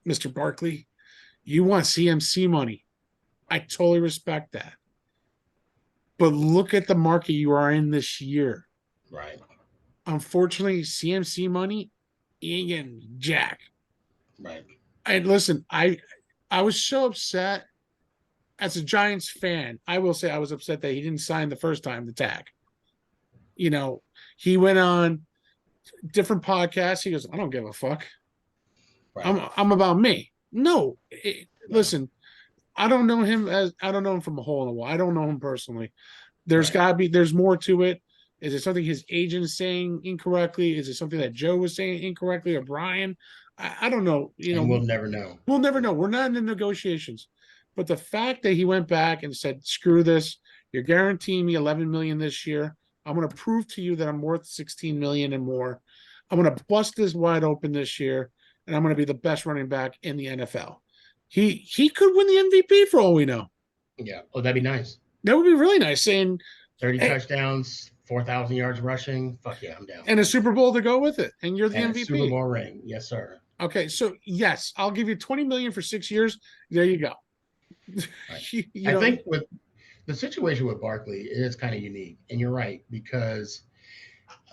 Speaker 1: Mr. Barkley. You want CMC money. I totally respect that. But look at the market you are in this year.
Speaker 3: Right.
Speaker 1: Unfortunately, CMC money, he ain't getting jack.
Speaker 3: Right.
Speaker 1: And listen, I was so upset as a Giants fan. I will say I was upset that he didn't sign the first time the tag. You know, he went on different podcasts. He goes, I don't give a fuck.
Speaker 3: Right.
Speaker 1: I'm about me. No,
Speaker 3: Yeah.
Speaker 1: listen, I don't know him from a hole in the wall. I don't know him personally.
Speaker 3: Right.
Speaker 1: There's more to it. Is it something his agent is saying incorrectly? Is it something that Joe was saying incorrectly or Brian? I don't know.
Speaker 3: And we'll never know.
Speaker 1: We'll never know. We're not in the negotiations. But the fact that he went back and said, screw this, you're guaranteeing me 11 million this year. I'm going to prove to you that I'm worth 16 million and more. I'm going to bust this wide open this year, and I'm going to be the best running back in the NFL. He could win the MVP for all we know.
Speaker 3: Yeah. Oh, that'd be nice.
Speaker 1: That would be really nice. Saying
Speaker 3: 30 touchdowns, 4,000 yards rushing. Fuck yeah, I'm down.
Speaker 1: And a Super Bowl to go with it, and you're the
Speaker 3: and
Speaker 1: MVP.
Speaker 3: A Super Bowl ring, yes, sir.
Speaker 1: Okay, so yes, I'll give you 20 million for 6 years. There you go.
Speaker 3: Right. I think with the situation with Barkley, it is kind of unique, and you're right, because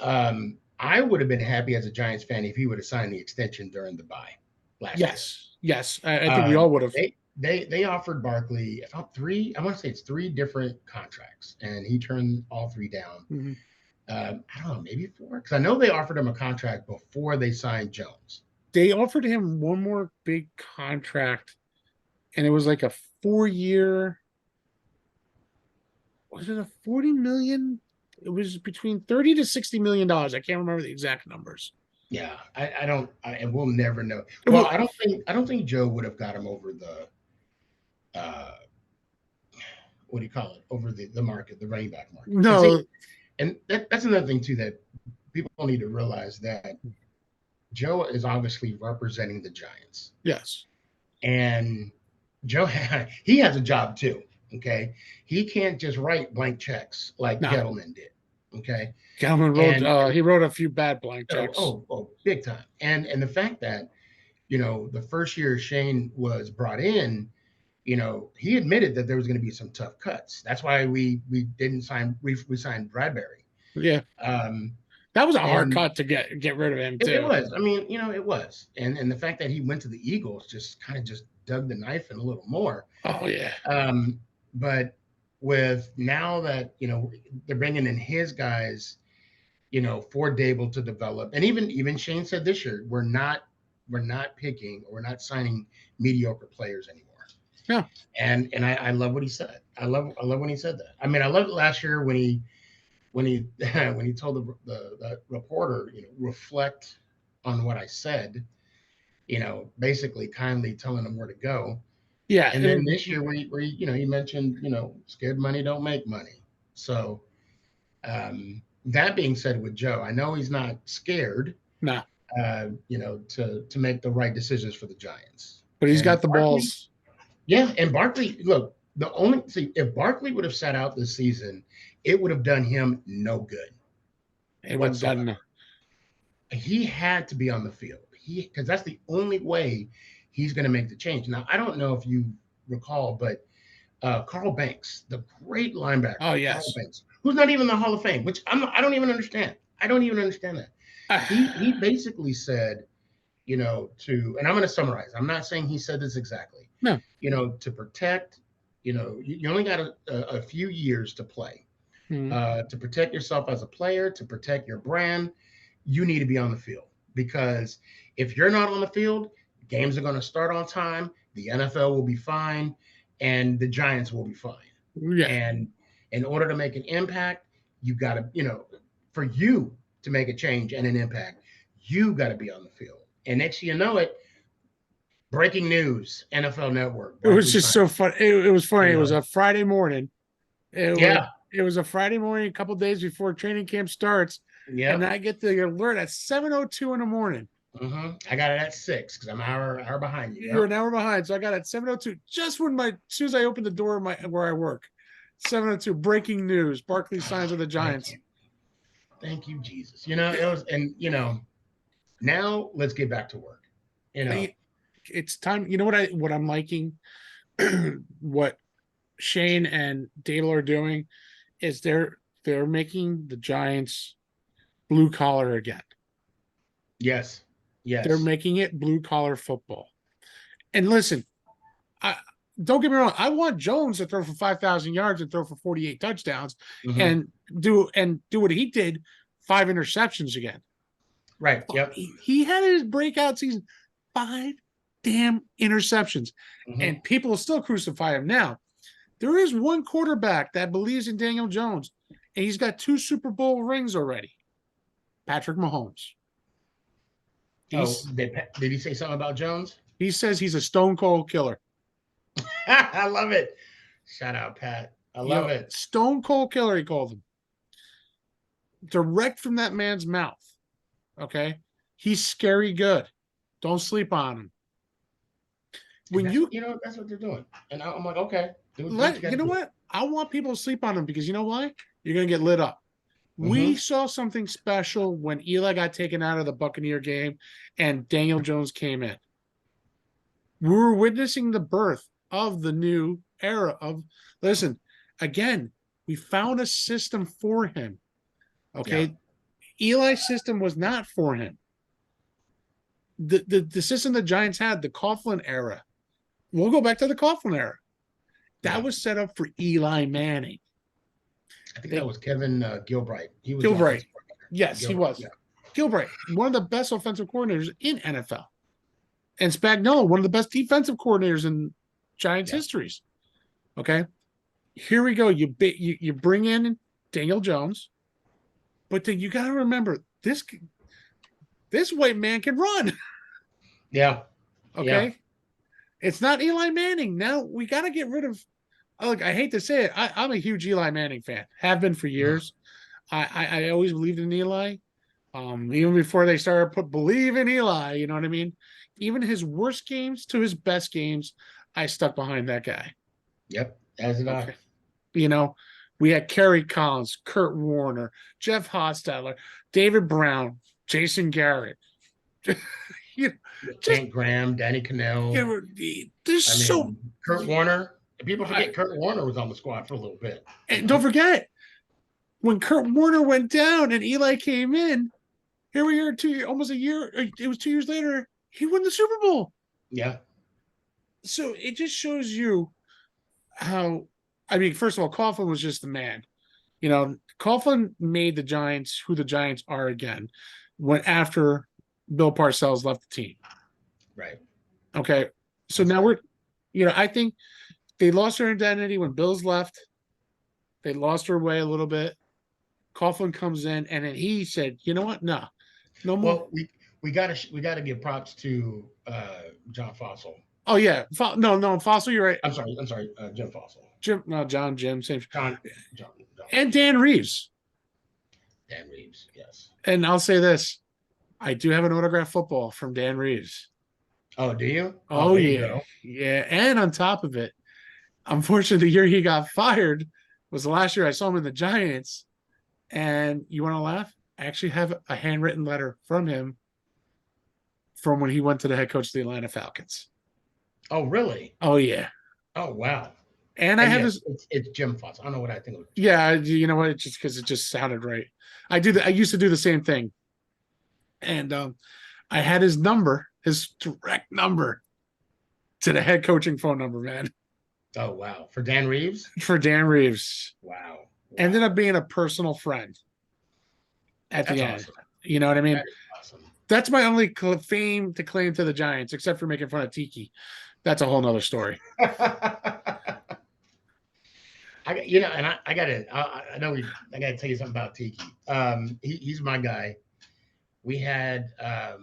Speaker 3: I would have been happy as a Giants fan if he would have signed the extension during the bye last year.
Speaker 1: Yes, I think we all would have.
Speaker 3: They offered Barkley about I want to say it's 3 different contracts, and he turned all 3 down.
Speaker 1: Mm-hmm.
Speaker 3: I don't know, maybe 4, because I know they offered him a contract before they signed Jones.
Speaker 1: They offered him one more big contract, and it was like a 4-year. Was it a 40 million? It was between 30 to 60 million dollars. I can't remember the exact numbers.
Speaker 3: Yeah, I don't, and we'll never know. Well, I don't think Joe would have got him over the, what do you call it? Over the market, the running back market.
Speaker 1: No,
Speaker 3: and that's another thing too that people need to realize, that Joe is obviously representing the Giants.
Speaker 1: Yes,
Speaker 3: and Joe he has a job too. Okay, he can't just write blank checks like Gettleman did. Okay,
Speaker 1: Gettleman wrote he wrote a few bad blank checks.
Speaker 3: Oh, big time. And the fact that, the first year Shane was brought in, he admitted that there was going to be some tough cuts. That's why we didn't sign. We signed Bradbury.
Speaker 1: Yeah. That was a hard cut to get rid of him too.
Speaker 3: It was. I mean, it was. And the fact that he went to the Eagles just dug the knife in a little more.
Speaker 1: Oh yeah.
Speaker 3: But with now that they're bringing in his guys, for Dable to develop, and even Shane said this year, we're not picking, or we're not signing mediocre players anymore.
Speaker 1: Yeah.
Speaker 3: And I love what he said. I love when he said that. I mean, I loved it last year when he told the reporter, reflect on what I said, basically kindly telling him where to go.
Speaker 1: Yeah.
Speaker 3: And then this year where he mentioned, scared money don't make money. So that being said, with Joe, I know he's not scared.
Speaker 1: No.
Speaker 3: To make the right decisions for the Giants.
Speaker 1: But he's got the balls.
Speaker 3: Yeah, and Barkley, look, if Barkley would have sat out this season, it would have done him no good.
Speaker 1: It would have done.
Speaker 3: He had to be on the field. Because that's the only way he's going to make the change. Now, I don't know if you recall, but Carl Banks, the great linebacker.
Speaker 1: Oh yes,
Speaker 3: Carl Banks, who's not even in the Hall of Fame, which I don't even understand. I don't even understand that. He basically said, and I'm going to summarize. I'm not saying he said this exactly.
Speaker 1: No.
Speaker 3: To protect, you only got a few years to play. Mm-hmm. To protect yourself as a player, to protect your brand, you need to be on the field. Because if you're not on the field, games are going to start on time, the NFL will be fine, and the Giants will be fine.
Speaker 1: Yeah.
Speaker 3: And in order to make an impact, you got to, for you to make a change and an impact, you got to be on the field. And next thing you know it, breaking news, NFL Network.
Speaker 1: It was just so fun. It was funny. It was a Friday morning. It was a Friday morning, a couple days before training camp starts. Yeah. And I get the alert at 7:02 in the morning.
Speaker 3: Mm-hmm. I got it at 6 because I'm an hour behind you.
Speaker 1: You're an hour behind. So I got it at 7:02, just as soon as I opened the door of where I work. 7:02, breaking news. Barkley signs with the Giants.
Speaker 3: Thank you, Jesus. It was, and now let's get back to work.
Speaker 1: It's time. You know what I'm liking? What Shane and Dable are doing is they're making the Giants blue collar again.
Speaker 3: Yes.
Speaker 1: They're
Speaker 3: Yes.
Speaker 1: making it blue collar football. And listen, I don't get me wrong. I want Jones to throw for 5,000 yards and throw for 48 touchdowns
Speaker 3: Hmm.
Speaker 1: and do what he did, 5 interceptions again.
Speaker 3: Right.
Speaker 1: But
Speaker 3: Yep.
Speaker 1: he had his breakout season, 5 damn interceptions,
Speaker 3: Hmm.
Speaker 1: and people still crucify him now. There is one quarterback that believes in Daniel Jones, and he's got 2 Super Bowl rings already. Patrick Mahomes.
Speaker 3: Oh,
Speaker 1: He's
Speaker 3: did he say something about Jones?
Speaker 1: he says he's a stone cold killer.
Speaker 3: I love it. Shout out, Pat. I love it.
Speaker 1: Stone cold killer, he called him. Direct from that man's mouth. Okay. He's scary good. Don't sleep on him.
Speaker 3: And
Speaker 1: When you
Speaker 3: that's what they're doing. And I'm like, okay, do what you
Speaker 1: let
Speaker 3: got
Speaker 1: you
Speaker 3: to
Speaker 1: know
Speaker 3: do.
Speaker 1: what? I want people to sleep on him because you know why? You're gonna get lit up. We
Speaker 3: Hmm.
Speaker 1: saw something special when Eli got taken out of the Buccaneer game and Daniel Jones came in. We were witnessing the birth of the new era of listen, again, we found a system for him.
Speaker 3: Yeah.
Speaker 1: Okay. Eli's system was not for him. The system the Giants had, the Coughlin era. We'll go back to the Coughlin era. That
Speaker 3: Yeah.
Speaker 1: was set up for Eli Manning.
Speaker 3: I think that
Speaker 1: They
Speaker 3: was Kevin Gilbride. He was the
Speaker 1: Gilbride.
Speaker 3: offensive coordinator.
Speaker 1: Yes, he
Speaker 3: Gilbride.
Speaker 1: was.
Speaker 3: Yeah.
Speaker 1: Gilbride, one of the best offensive coordinators in NFL. And Spagnuolo, one of the best defensive coordinators in Giants
Speaker 3: Yeah.
Speaker 1: histories. Okay. Here we go. You bring in Daniel Jones, but then you got to remember this white man can run.
Speaker 3: Yeah. Yeah.
Speaker 1: Okay. It's not Eli Manning. Now we got to get rid of. Look, I hate to say it. I'm a huge Eli Manning fan. Have been for years. I always believed in Eli. Even before they started believe in Eli, you know what I mean? Even his worst games to his best games, I stuck behind that guy.
Speaker 3: Yep. As did I.
Speaker 1: Okay. You know, we had Kerry Collins, Kurt Warner, Jeff Hostetler, David Brown, Jason Garrett. you know, just
Speaker 3: Kent Graham, Danny Cannell.
Speaker 1: you know, there's
Speaker 3: I
Speaker 1: so
Speaker 3: mean, Kurt Warner. People forget Kurt Warner was on the squad for a little bit.
Speaker 1: and don't forget when Kurt Warner went down and Eli came in, here we are almost a year, it was 2 years later, he won the Super Bowl.
Speaker 3: Yeah.
Speaker 1: So it just shows you how, I mean, first of all, Coughlin was just the man. You know, Coughlin made the Giants who the Giants are again when after Bill Parcells left the team.
Speaker 3: Right.
Speaker 1: Okay. So now I think they lost their identity when Bills left. They lost their way a little bit. Coughlin comes in and then he said, you know what? No more.
Speaker 3: Well, we gotta give props to John Fossil.
Speaker 1: Oh yeah. No, Fossil, you're right.
Speaker 3: I'm sorry, Jim Fossil.
Speaker 1: Jim, same.
Speaker 3: John
Speaker 1: And Dan Reeves.
Speaker 3: Dan Reeves, yes.
Speaker 1: And I'll say this. I do have an autographed football from Dan Reeves.
Speaker 3: Oh, do you?
Speaker 1: Oh,
Speaker 3: there you
Speaker 1: yeah.
Speaker 3: go.
Speaker 1: Yeah. And on top of it, unfortunately, the year he got fired was the last year I saw him in the Giants. And you want to laugh? I actually have a handwritten letter from him from when he went to the head coach of the Atlanta Falcons.
Speaker 3: Oh, really?
Speaker 1: Oh, yeah.
Speaker 3: Oh, wow.
Speaker 1: And I have
Speaker 3: yes,
Speaker 1: this.
Speaker 3: it's Jim Fossil. I don't know what I think of.
Speaker 1: Yeah. You know what? Just because it just sounded right. I used to do the same thing. And I had his number, his direct number to the head coaching phone number, man.
Speaker 3: Oh, wow. For Dan Reeves?
Speaker 1: For Dan Reeves.
Speaker 3: Wow.
Speaker 1: Ended up being a personal friend at the end.
Speaker 3: Awesome.
Speaker 1: You know what I mean?
Speaker 3: That is awesome.
Speaker 1: That's my only fame to claim to the Giants, except for making fun of Tiki. That's a whole nother story.
Speaker 3: I gotta tell you something about Tiki. He's my guy. We had I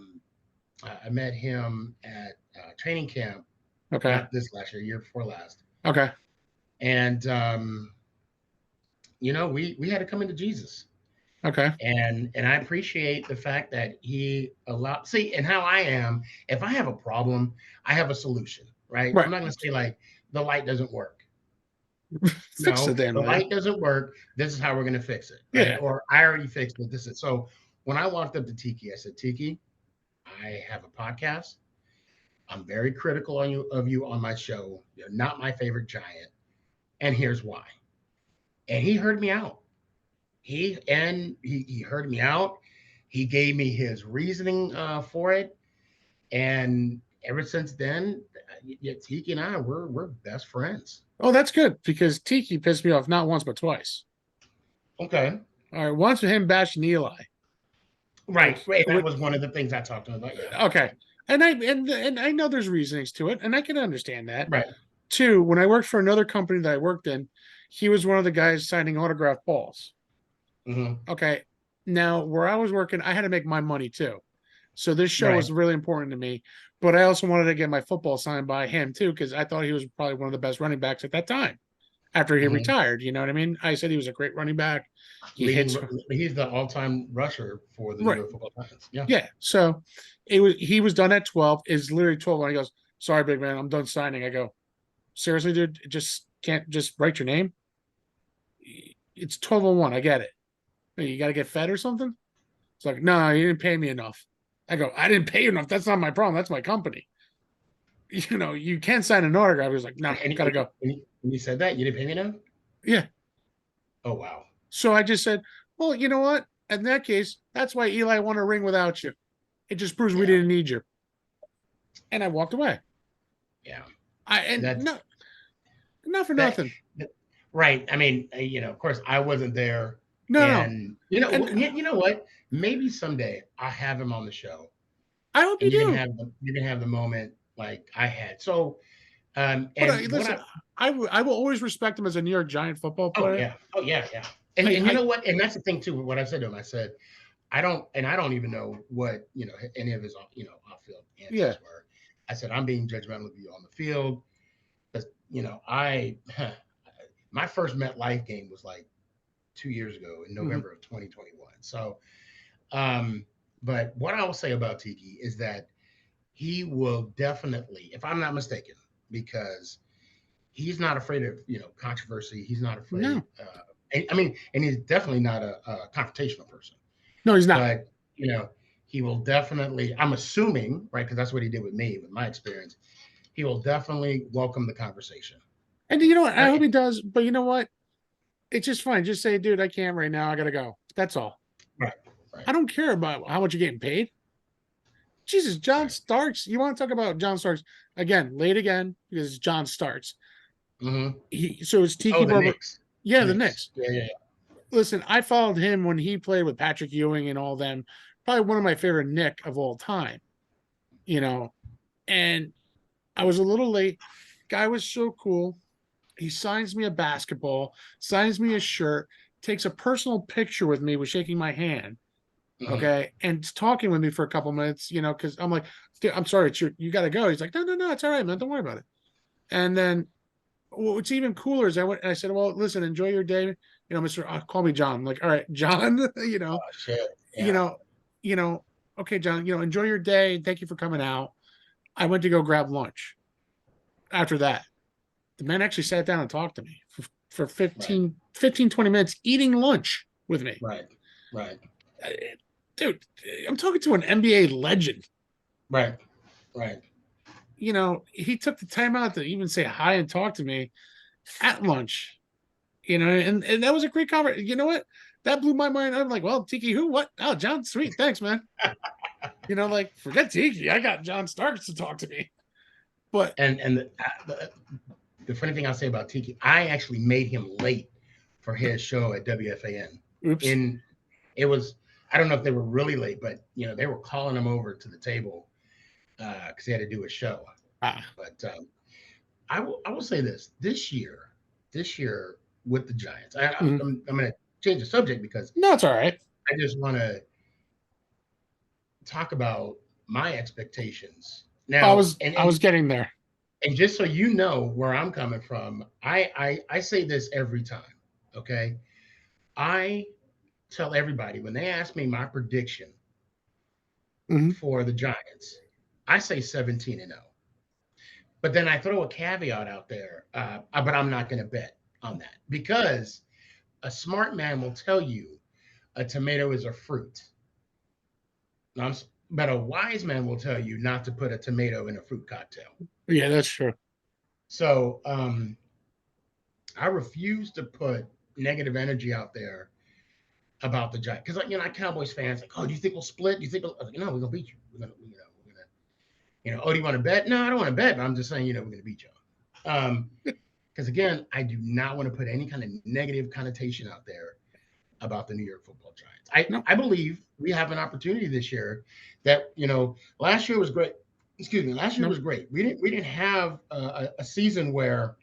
Speaker 3: met him at training camp.
Speaker 1: Okay.
Speaker 3: Not this last year before last.
Speaker 1: Okay.
Speaker 3: And we had to come into Jesus.
Speaker 1: Okay.
Speaker 3: And I appreciate the fact that he allowed. See, and how I am. If I have a problem, I have a solution. Right. I'm not gonna say like the light doesn't work.
Speaker 1: Fix the damn
Speaker 3: light doesn't work. This is how we're gonna fix it. Right? Yeah. Or I already fixed it. This is so. When I walked up to Tiki, I said, Tiki, I have a podcast. I'm very critical of you on my show. You're not my favorite Giant. And here's why. And he heard me out. he heard me out. He gave me his reasoning for it, and ever since then, yeah, Tiki and I we're best friends.
Speaker 1: Oh, that's good because Tiki pissed me off not once but twice.
Speaker 3: Okay.
Speaker 1: All right, once with him bashing Eli.
Speaker 3: Right. Right. That
Speaker 1: With,
Speaker 3: was one of the things I talked to him about. Yeah.
Speaker 1: okay, and I know there's reasonings to it, and I can understand that.
Speaker 3: Right.
Speaker 1: Two, when I worked for another company that I worked in, he was one of the guys signing autograph balls.
Speaker 3: Mm-hmm.
Speaker 1: Okay, now where I was working, I had to make my money too, so this show
Speaker 3: Right.
Speaker 1: was really important to me. But I also wanted to get my football signed by him too because I thought he was probably one of the best running backs at that time. After he
Speaker 3: Mm-hmm.
Speaker 1: retired, you know what I mean? I said he was a great running back. He
Speaker 3: Leading,
Speaker 1: hits
Speaker 3: he's the all-time rusher for the New
Speaker 1: right.
Speaker 3: York Football Giants. Yeah.
Speaker 1: Yeah. So he was done at 12. Is literally 12 when he goes, sorry, big man, I'm done signing. I go, seriously, dude, just can't just write your name. It's 12:01. I get it. You got to get fed or something. It's like, no, you didn't pay me enough. I go, I didn't pay you enough. That's not my problem. That's my company. You can't sign an autograph. He was like, no,
Speaker 3: And,
Speaker 1: gotta go.
Speaker 3: when you said that, you didn't pay me enough.
Speaker 1: Yeah.
Speaker 3: Oh wow.
Speaker 1: So I just said, well, you know what? In that case, that's why Eli won a ring without you. It just proves we
Speaker 3: Yeah.
Speaker 1: didn't need you. And I walked away.
Speaker 3: Yeah.
Speaker 1: And
Speaker 3: That's
Speaker 1: not for
Speaker 3: that.
Speaker 1: nothing.
Speaker 3: Right. I mean, of course, I wasn't there,
Speaker 1: No.
Speaker 3: and
Speaker 1: And
Speaker 3: you know what? Maybe someday I'll have him on the show,
Speaker 1: I hope you
Speaker 3: and
Speaker 1: do.
Speaker 3: you can have the moment like I had. So,
Speaker 1: But
Speaker 3: and what
Speaker 1: listen,
Speaker 3: I
Speaker 1: I will always respect him as a New York Giant football
Speaker 3: oh
Speaker 1: player.
Speaker 3: yeah, oh yeah, yeah, and you
Speaker 1: I
Speaker 3: know what? And that's the thing too. What I said to him, I said, I don't even know what any of his off field
Speaker 1: yeah.
Speaker 3: answers were. I said I'm being judgmental of you on the field because I my first MetLife game was like 2 years ago in
Speaker 1: Mm-hmm.
Speaker 3: November of 2021. So, um, but what I will say about Tiki is that he will definitely, if I'm not mistaken, because he's not afraid of controversy. He's not afraid.
Speaker 1: No.
Speaker 3: I mean, and he's definitely not a confrontational person.
Speaker 1: No, he's not.
Speaker 3: But he will definitely. I'm assuming, right, because that's what he did with me, with my experience. He will definitely welcome the conversation.
Speaker 1: And you know what? I
Speaker 3: Uh,
Speaker 1: hope he does. But you know what? It's just fine. Just say, dude, I can't right now. I gotta go. That's all.
Speaker 3: right, right,
Speaker 1: I don't care about how much you're getting paid. Jesus, John
Speaker 3: right.
Speaker 1: Starks. You want to talk about John Starks again? Late again because it's John Starks.
Speaker 3: Mm-hmm.
Speaker 1: So it's
Speaker 3: Oh,
Speaker 1: Tiki
Speaker 3: the
Speaker 1: Barber.
Speaker 3: Knicks.
Speaker 1: Yeah,
Speaker 3: The
Speaker 1: the
Speaker 3: Knicks.
Speaker 1: Knicks.
Speaker 3: Yeah, yeah,
Speaker 1: Listen, I followed him when he played with Patrick Ewing and all them. Probably one of my favorite Nick of all time. You know, and I was a little late. Guy was so cool. He signs me a basketball, signs me a shirt, takes a personal picture with me, with shaking my hand.
Speaker 3: yeah. Mm-hmm.
Speaker 1: Okay. And talking with me for a couple minutes, because I'm like, I'm sorry, you got to go. He's like, no, it's all right, man. Don't worry about it. And then what's even cooler is I went and I said, well, listen, enjoy your day. Mr. Call me John. I'm like, all right, John,
Speaker 3: Oh shit.
Speaker 1: you
Speaker 3: Yeah.
Speaker 1: know, okay, John, enjoy your day. Thank you for coming out. I went to go grab lunch after that. The man actually sat down and talked to me for
Speaker 3: Right.
Speaker 1: 20 minutes eating lunch with me.
Speaker 3: Right. Right.
Speaker 1: Dude, I'm talking to an NBA legend.
Speaker 3: Right. Right.
Speaker 1: He took the time out to even say hi and talk to me at lunch. And that was a great conversation. You know what? That blew my mind. I'm like, well, Tiki, who? What? Oh, John, sweet. Thanks, man. Like, forget Tiki. I got John Starks to talk to me. But
Speaker 3: And the funny thing I'll say about Tiki, I actually made him late for his show at WFAN.
Speaker 1: oops.
Speaker 3: In it was I don't know if they were really late, but they were calling him over to the table because he had to do a show.
Speaker 1: Ah.
Speaker 3: But I will say this year with the Giants, I'm going to change the subject because
Speaker 1: No, it's all right.
Speaker 3: I just want to talk about my expectations now.
Speaker 1: I was getting there.
Speaker 3: And just so you know where I'm coming from, I say this every time. Okay, I tell everybody when they ask me my prediction
Speaker 1: Mm-hmm.
Speaker 3: for the Giants, I say 17-0. But then I throw a caveat out there, but I'm not going to bet on that because a smart man will tell you a tomato is a fruit. But a wise man will tell you not to put a tomato in a fruit cocktail.
Speaker 1: Yeah, that's true.
Speaker 3: So I refuse to put negative energy out there about the Giants because Cowboys fans like, oh, do you think we'll split? Do you think no, we're gonna beat you. Oh, do you want to bet? No, I don't want to bet, but I'm just saying, we're gonna beat you. Because again, I do not want to put any kind of negative connotation out there about the New York Football Giants. I believe we have an opportunity this year that last year was great. Excuse me, last year was great. We didn't have a season where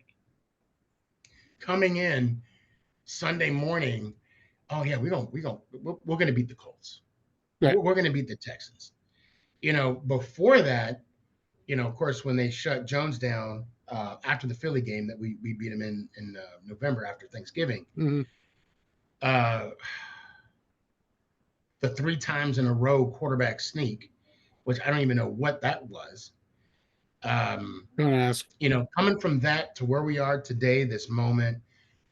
Speaker 3: coming in Sunday morning, oh yeah, we're gonna beat the Colts.
Speaker 1: Right.
Speaker 3: We're gonna beat the Texans. Before that, of course, when they shut Jones down after the Philly game that we beat him in November after Thanksgiving.
Speaker 1: Mm-hmm.
Speaker 3: The 3 times in a row quarterback sneak, which I don't even know what that was.
Speaker 1: Don't ask.
Speaker 3: Coming from that to where we are today, this moment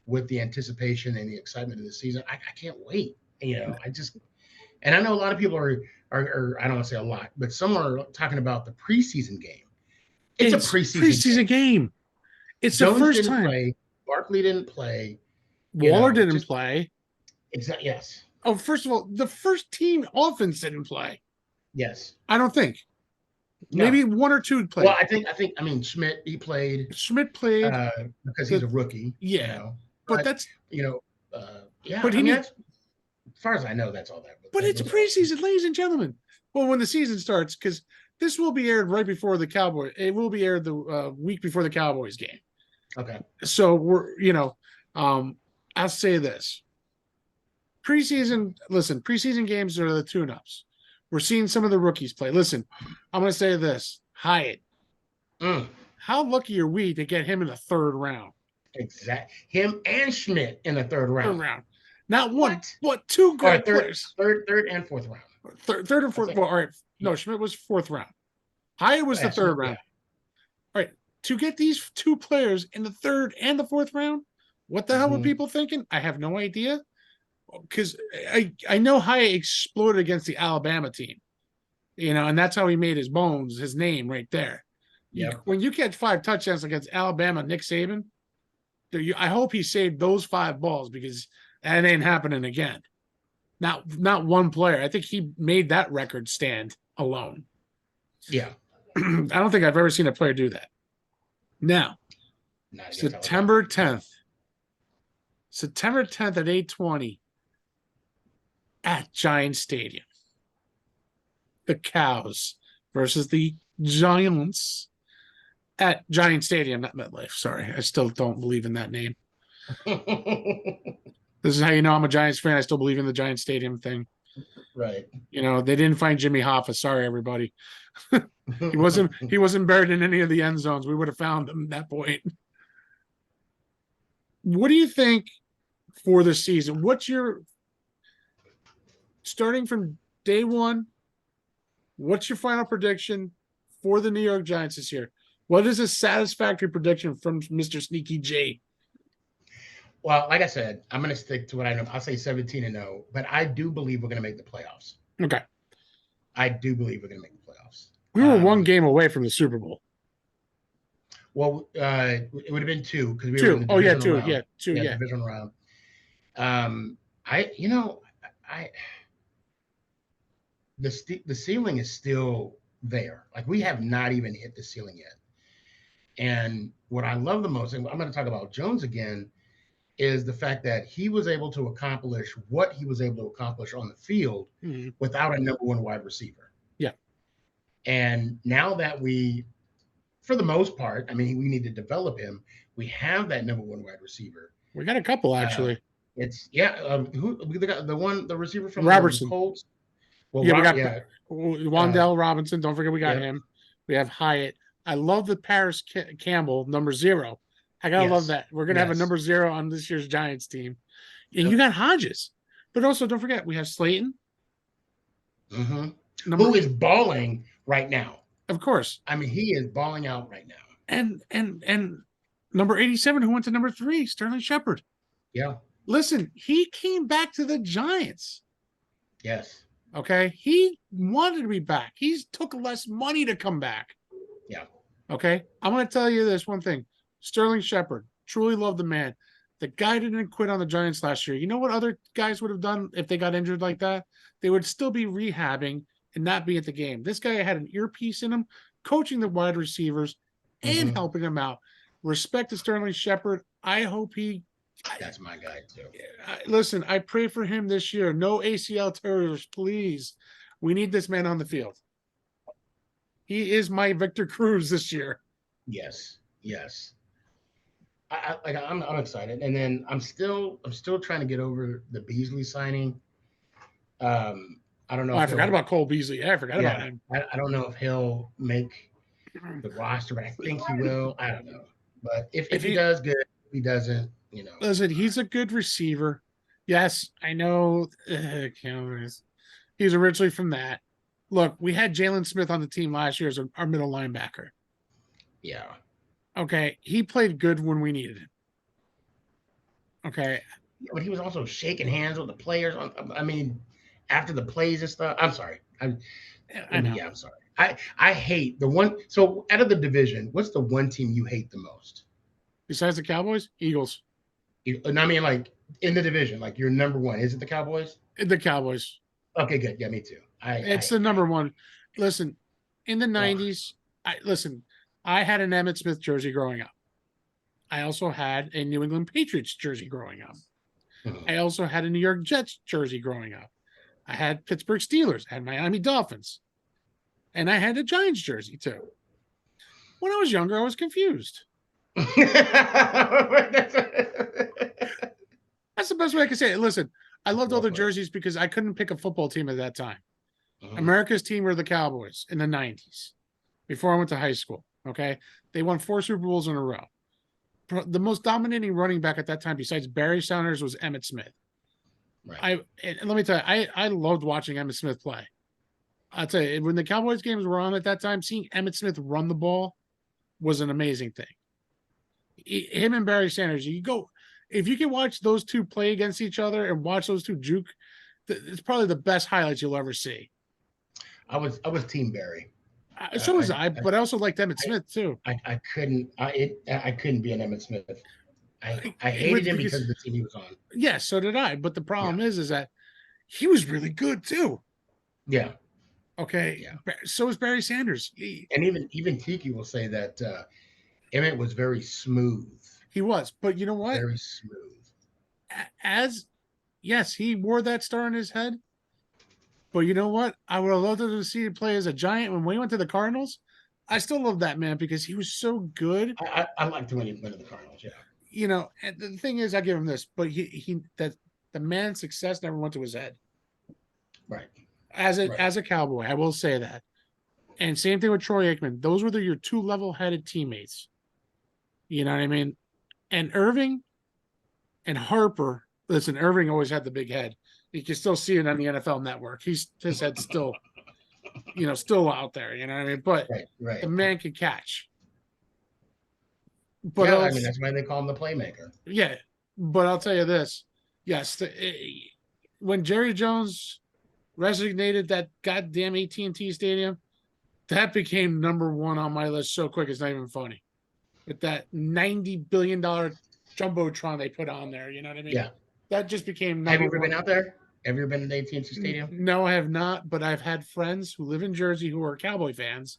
Speaker 3: with the anticipation and the excitement of the season, I can't wait. And I know a lot of people are I don't want to say a lot, but some are talking about the preseason game. It's a preseason
Speaker 1: game. It's
Speaker 3: Jones
Speaker 1: the first
Speaker 3: didn't
Speaker 1: time.
Speaker 3: Play. Barkley didn't play.
Speaker 1: Waller didn't play.
Speaker 3: Exactly. Yes.
Speaker 1: Oh, first of all, the first team offense didn't play.
Speaker 3: Yes.
Speaker 1: I don't think. No. Maybe 1 or 2 played.
Speaker 3: Well, I mean, Schmidt, he played.
Speaker 1: Schmidt played
Speaker 3: because he's a rookie.
Speaker 1: Yeah. But that's
Speaker 3: yeah.
Speaker 1: But
Speaker 3: as far as I know, that's all that.
Speaker 1: But it's preseason, ladies and gentlemen. Well, when the season starts, because this will be aired right before the Cowboys. It will be aired the week before the Cowboys game.
Speaker 3: Okay.
Speaker 1: So we're, I'll say this. Preseason games are the tune-ups. We're seeing some of the rookies play. Listen, I'm going to say this. Hyatt. How lucky are we to get him in the 3rd round?
Speaker 3: Exactly. Him and Schmidt in the 3rd round.
Speaker 1: 3rd round. Not one, but 2 great players.
Speaker 3: Third and 4th round.
Speaker 1: Third and 4th. Well, all right. No, Schmidt was 4th round. Hyatt was the 3rd round. All right. To get these 2 players in the 3rd and the 4th round, what the hell were people thinking? I have no idea. Because I know Hyatt exploded against the Alabama team, and that's how he made his bones, his name right there.
Speaker 3: Yeah.
Speaker 1: When you catch 5 touchdowns against Alabama, Nick Saban, I hope he saved those 5 balls because that ain't happening again. Not one player. I think he made that record stand alone.
Speaker 3: Yeah.
Speaker 1: I don't think I've ever seen a player do that. Now, September 10th. September 10th at 8:20 at Giant Stadium. The Cows versus the Giants at Giant Stadium, not MetLife. Sorry, I still don't believe in that name. This is how you know I'm a Giants fan. I still believe in the Giant Stadium thing.
Speaker 3: Right.
Speaker 1: They didn't find Jimmy Hoffa. Sorry, everybody. He wasn't buried in any of the end zones. We would have found him at that point. What do you think for the season? What's your starting from day one? What's your final prediction for the New York Giants this year? What is a satisfactory prediction from Mr. Sneaky J?
Speaker 3: Well, like I said, I'm going to stick to what I know. I'll say 17-0, but I do believe we're going to make the playoffs.
Speaker 1: Okay.
Speaker 3: I do believe we're going to make the playoffs.
Speaker 1: We were 1 game away from the Super Bowl.
Speaker 3: Well, it would have been 2 because we
Speaker 1: 2.
Speaker 3: were in the divisional round.
Speaker 1: 2. Yeah, 2. Yeah,
Speaker 3: divisional round. The ceiling is still there. Like we have not even hit the ceiling yet. And what I love the most, and I'm going to talk about Jones again, is the fact that he was able to accomplish what he was able to accomplish on the field without a number 1 wide receiver.
Speaker 1: Yeah.
Speaker 3: And now that we, for the most part, I mean, we need to develop him. We have that number 1 wide receiver.
Speaker 1: We got a couple actually.
Speaker 3: The receiver from
Speaker 1: Robertson.
Speaker 3: The Colts. Well,
Speaker 1: we got Wan'Dale Robinson. Don't forget we got him. We have Hyatt. I love the Paris Campbell, number 0. I gotta love that. We're gonna have a number 0 on this year's Giants team. And you got Hodges. But also don't forget we have Slayton.
Speaker 3: Who is balling right now.
Speaker 1: Of course.
Speaker 3: I mean, he is balling out right now.
Speaker 1: And number 87 who went to number 3, Sterling Shepard.
Speaker 3: Yeah.
Speaker 1: Listen, he came back to the Giants.
Speaker 3: Yes.
Speaker 1: Okay. He wanted to be back. He took less money to come back.
Speaker 3: Yeah.
Speaker 1: Okay. I'm going to tell you this one thing. Sterling Shepard, truly love the man. The guy didn't quit on the Giants last year. You know what other guys would have done if they got injured like that? They would still be rehabbing and not be at the game. This guy had an earpiece in him, coaching the wide receivers and helping them out. Respect to Sterling Shepard. I hope he.
Speaker 3: That's my guy too.
Speaker 1: Listen, I pray for him this year. No ACL tears, please. We need this man on the field. He is my Victor Cruz this year.
Speaker 3: Yes. I'm excited, and then I'm still trying to get over the Beasley signing. I don't know.
Speaker 1: I forgot about Cole Beasley. Yeah, I forgot about him.
Speaker 3: I don't know if he'll make the roster, but I think he will. I don't know, but if he does, good. If he doesn't,
Speaker 1: Listen, he's a good receiver. Yes, I know. He's originally from that. Look, we had Jalen Smith on the team last year as our middle linebacker.
Speaker 3: Yeah.
Speaker 1: Okay, he played good when we needed him. Okay.
Speaker 3: But he was also shaking hands with the players. After the plays and stuff. I'm sorry. I know. Yeah, I'm sorry. I hate the one. So out of the division, what's the one team you hate the most?
Speaker 1: Besides the Cowboys? Eagles.
Speaker 3: And I mean, like in the division, like your number one. Is it the Cowboys?
Speaker 1: The Cowboys.
Speaker 3: Okay, good. Yeah, me too.
Speaker 1: It's the number one. Listen, in the 90s, I had an Emmitt Smith jersey growing up. I also had a New England Patriots jersey growing up. I also had a New York Jets jersey growing up. I had Pittsburgh Steelers. I had Miami Dolphins. And I had a Giants jersey too. When I was younger, I was confused. That's the best way I can say it. Listen, I loved all the jerseys because I couldn't pick a football team at that time. America's team were the Cowboys in the 90s before I went to high school. Okay. They won 4 Super Bowls in a row. The most dominating running back at that time, besides Barry Sanders, was Emmitt Smith.
Speaker 3: Right.
Speaker 1: And let me tell you, I loved watching Emmitt Smith play. I'll tell you, when the Cowboys games were on at that time, seeing Emmitt Smith run the ball was an amazing thing. Him and Barry Sanders, if you can watch those two play against each other and watch those two juke, it's probably the best highlights you'll ever see.
Speaker 3: I was Team Barry.
Speaker 1: So was I, but I also liked Emmitt Smith too.
Speaker 3: I couldn't be an Emmitt Smith. I hated him because of the team he was on.
Speaker 1: Yeah, so did I. But the problem is that he was really good too.
Speaker 3: Yeah.
Speaker 1: Okay. Yeah. So was Barry Sanders.
Speaker 3: And even Tiki will say that Emmitt was very smooth.
Speaker 1: He was, but you know what?
Speaker 3: Very smooth.
Speaker 1: Yes, he wore that star in his head. But you know what? I would have loved to see him play as a Giant when we went to the Cardinals. I still love that man because he was so good.
Speaker 3: I liked when he went to the Cardinals. Yeah.
Speaker 1: And the thing is, I give him this, but that the man's success never went to his head.
Speaker 3: Right.
Speaker 1: As a Cowboy, I will say that. And same thing with Troy Aikman. Those were your 2 level-headed teammates. You know what I mean? And Irving and Harper. Listen, Irving always had the big head. You can still see it on the NFL Network. His head's still, still out there. You know what I mean? But the man can catch. But
Speaker 3: that's why they call him the playmaker.
Speaker 1: Yeah, but I'll tell you this: yes, when Jerry Jones resignated that goddamn AT&T Stadium, that became number 1 on my list so quick it's not even funny. With that $90 billion jumbotron they put on there, you know what I mean?
Speaker 3: Yeah,
Speaker 1: that just became number 1.
Speaker 3: Have you ever been out there? Have you ever been to the AT&T Stadium?
Speaker 1: No, I have not, but I've had friends who live in Jersey who are Cowboy fans.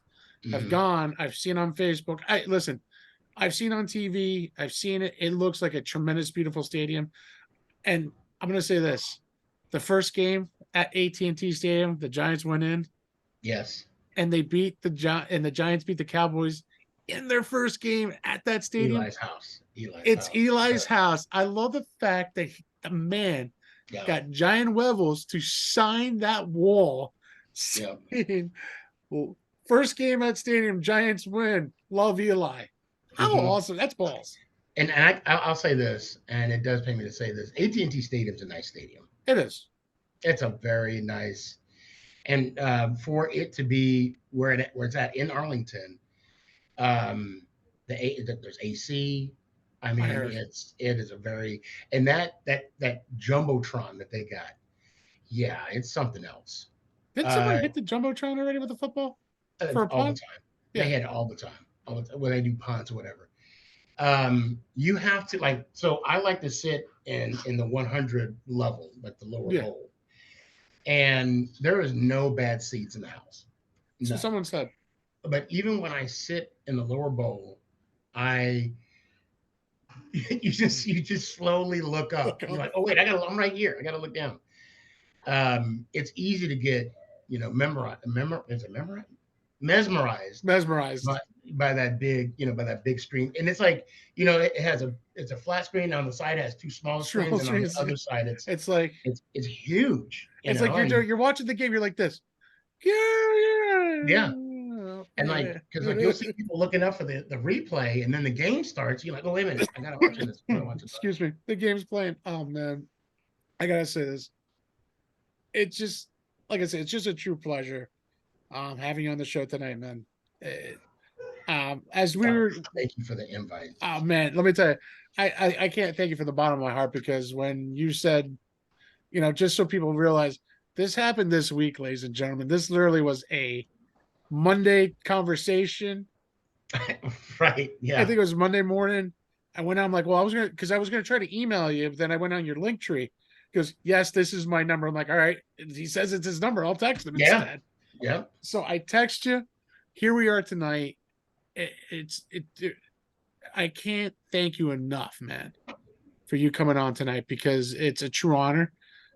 Speaker 1: Have gone. I've seen on Facebook. I've seen on TV. I've seen it. It looks like a tremendous, beautiful stadium. And I'm going to say this. The first game at AT&T Stadium, the Giants went in.
Speaker 3: Yes.
Speaker 1: And they beat the Giants beat the Cowboys in their first game at that stadium.
Speaker 3: Eli's house.
Speaker 1: Eli's house. I love the fact that the man got Giant Wevels to sign that wall. Saying, well, first game at stadium, Giants win. Love Eli. How awesome. That's balls.
Speaker 3: And I'll say this, and it does pay me to say this. AT&T Stadium's a nice stadium.
Speaker 1: It is.
Speaker 3: It's a very nice, and for it to be where it's at in Arlington, there's AC. I mean, it is a very, and that jumbotron that they got, yeah, it's something else.
Speaker 1: Didn't somebody hit the jumbotron already with the football?
Speaker 3: For all the time. Yeah. They hit it all the time. When they do punts or whatever. You have to like. So I like to sit in the 100 level, like the lower
Speaker 1: Yeah.
Speaker 3: bowl, and there is no bad seats in the house.
Speaker 1: So
Speaker 3: None.
Speaker 1: someone said,
Speaker 3: But even when I sit in the lower bowl, I you just slowly look up.
Speaker 1: look
Speaker 3: You're
Speaker 1: up.
Speaker 3: like, oh wait, I'm right here. I gotta look down. It's easy to get, mesmerized
Speaker 1: Mesmerized.
Speaker 3: by, by that big, by that big screen. And it's like, it's a flat screen on the side, has two smaller
Speaker 1: Stroll
Speaker 3: screens, and on the
Speaker 1: streams.
Speaker 3: other side
Speaker 1: It's like
Speaker 3: it's huge,
Speaker 1: it's like
Speaker 3: and
Speaker 1: you're watching the game. You're like this. Yeah,
Speaker 3: yeah.
Speaker 1: yeah.
Speaker 3: And like, because like you'll see people looking up for the replay, and then the game starts. You're like, oh wait a minute, I gotta watch this. I gotta watch it.
Speaker 1: Excuse me. The game's playing. Oh man, I gotta say this. It's just like I said. It's just a true pleasure, having you on the show tonight, man. As we were,
Speaker 3: Thank you for the invite.
Speaker 1: oh man, let me tell you, I can't thank you from the bottom of my heart because when you said, just so people realize this happened this week, ladies and gentlemen. This literally was a Monday conversation.
Speaker 3: Right.
Speaker 1: I
Speaker 3: Yeah.
Speaker 1: think it was Monday morning. I went on, I'm like, well, I was gonna try to email you, but then I went on your link tree. He goes, yes, this is my number. I'm like, all right. He says it's his number. I'll text him
Speaker 3: Yeah.
Speaker 1: instead.
Speaker 3: Yeah.
Speaker 1: So I text you. Here we are tonight. I can't thank you enough, man, for you coming on tonight because it's a true honor,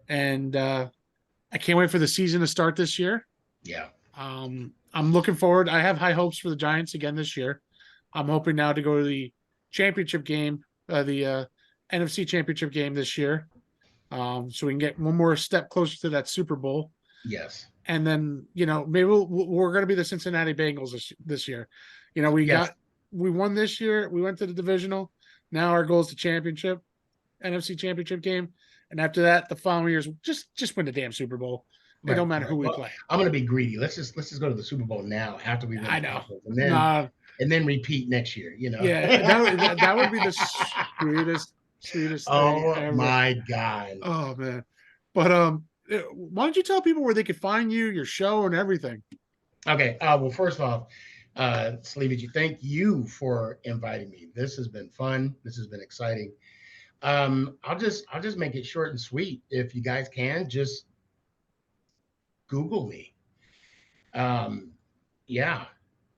Speaker 1: and I can't wait for the season to start this year.
Speaker 3: Yeah.
Speaker 1: I'm looking forward. I have high hopes for the Giants again this year. I'm hoping now to go to the championship game, the NFC championship game this year, so we can get one more step closer to that Super Bowl.
Speaker 3: Yes.
Speaker 1: And then maybe we're going to be the Cincinnati Bengals this year. We won this year. We went to the divisional. Now our goal is the championship, NFC championship game, and after that, the following years just win the damn Super Bowl. It don't matter who we play.
Speaker 3: I'm going to be greedy. Let's just go to the Super Bowl now after we win.
Speaker 1: I know.
Speaker 3: And then repeat next year.
Speaker 1: Yeah, that would be the sweetest
Speaker 3: oh
Speaker 1: thing ever.
Speaker 3: My God.
Speaker 1: Oh man. But why don't you tell people where they could find you, your show, and everything?
Speaker 3: Okay. Well, first off, Sleevie G, thank you for inviting me. This has been fun. This has been exciting. I'll just make it short and sweet. If you guys can, just Google me. Yeah.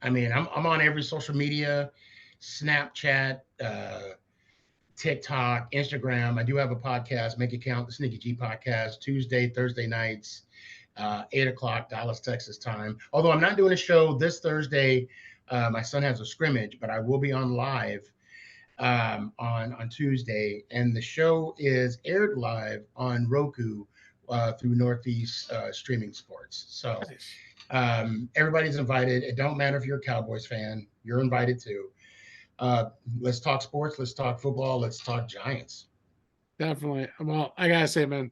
Speaker 3: I mean, I'm on every social media, Snapchat, TikTok, Instagram. I do have a podcast, Make It Count, the Sneaky G podcast, Tuesday, Thursday nights, 8:00 Dallas, Texas time. Although I'm not doing a show this Thursday, my son has a scrimmage, but I will be on live on Tuesday, and the show is aired live on Roku through Northeast Streaming Sports. So everybody's invited. It don't matter if you're a Cowboys fan, you're invited too. Let's talk sports. Let's talk football. Let's talk Giants.
Speaker 1: Definitely. Well, I gotta say, man,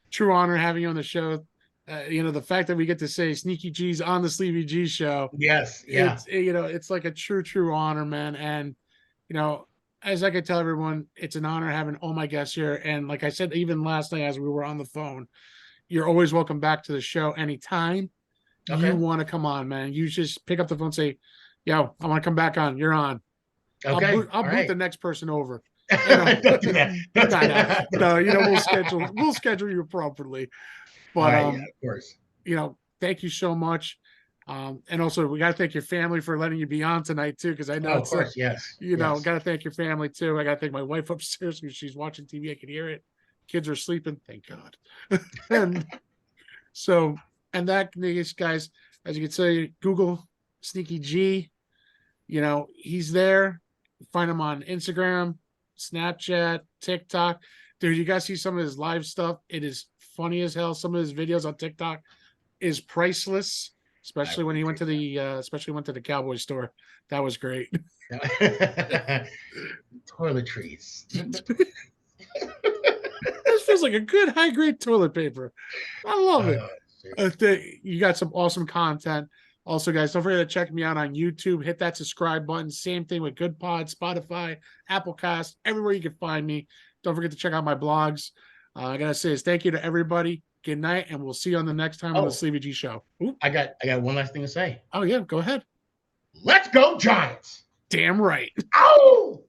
Speaker 1: true honor having you on the show. The fact that we get to say Sneaky G's on the Sleevie G Show.
Speaker 3: Yes. Yeah.
Speaker 1: It's like a true honor, man. And, as I could tell everyone, it's an honor having all my guests here. And like I said, even last night as we were on the phone, you're always welcome back to the show anytime you want to come on, man. You just pick up the phone and say, yo, I want to come back on. You're on.
Speaker 3: Okay.
Speaker 1: I'll boot the next person over.
Speaker 3: Don't do that.
Speaker 1: No, we'll schedule you appropriately. But
Speaker 3: yeah, of course.
Speaker 1: Thank you so much. And also we got to thank your family for letting you be on tonight too, because I know
Speaker 3: of course, yes.
Speaker 1: Got to thank your family too. I got to thank my wife upstairs because she's watching TV. I can hear it. Kids are sleeping, thank God. And so, and that, guys, as you can say, Google Sneaky G. He's there. Find him on Instagram, Snapchat, TikTok. Dude, you guys see some of his live stuff. It is funny as hell. Some of his videos on TikTok is priceless, especially when he went to the Cowboy store. That was great.
Speaker 3: Toiletries.
Speaker 1: This feels like a good high-grade toilet paper. I love it. You got some awesome content. Also, guys, don't forget to check me out on YouTube. Hit that subscribe button. Same thing with Good Pod, Spotify, Applecast, everywhere you can find me. Don't forget to check out my blogs. I gotta say is thank you to everybody. Good night, and we'll see you on the next time on the Sleevie G Show. Ooh.
Speaker 3: I got one last thing to say.
Speaker 1: Oh yeah, go ahead.
Speaker 3: Let's go Giants.
Speaker 1: Damn right.
Speaker 3: Ow!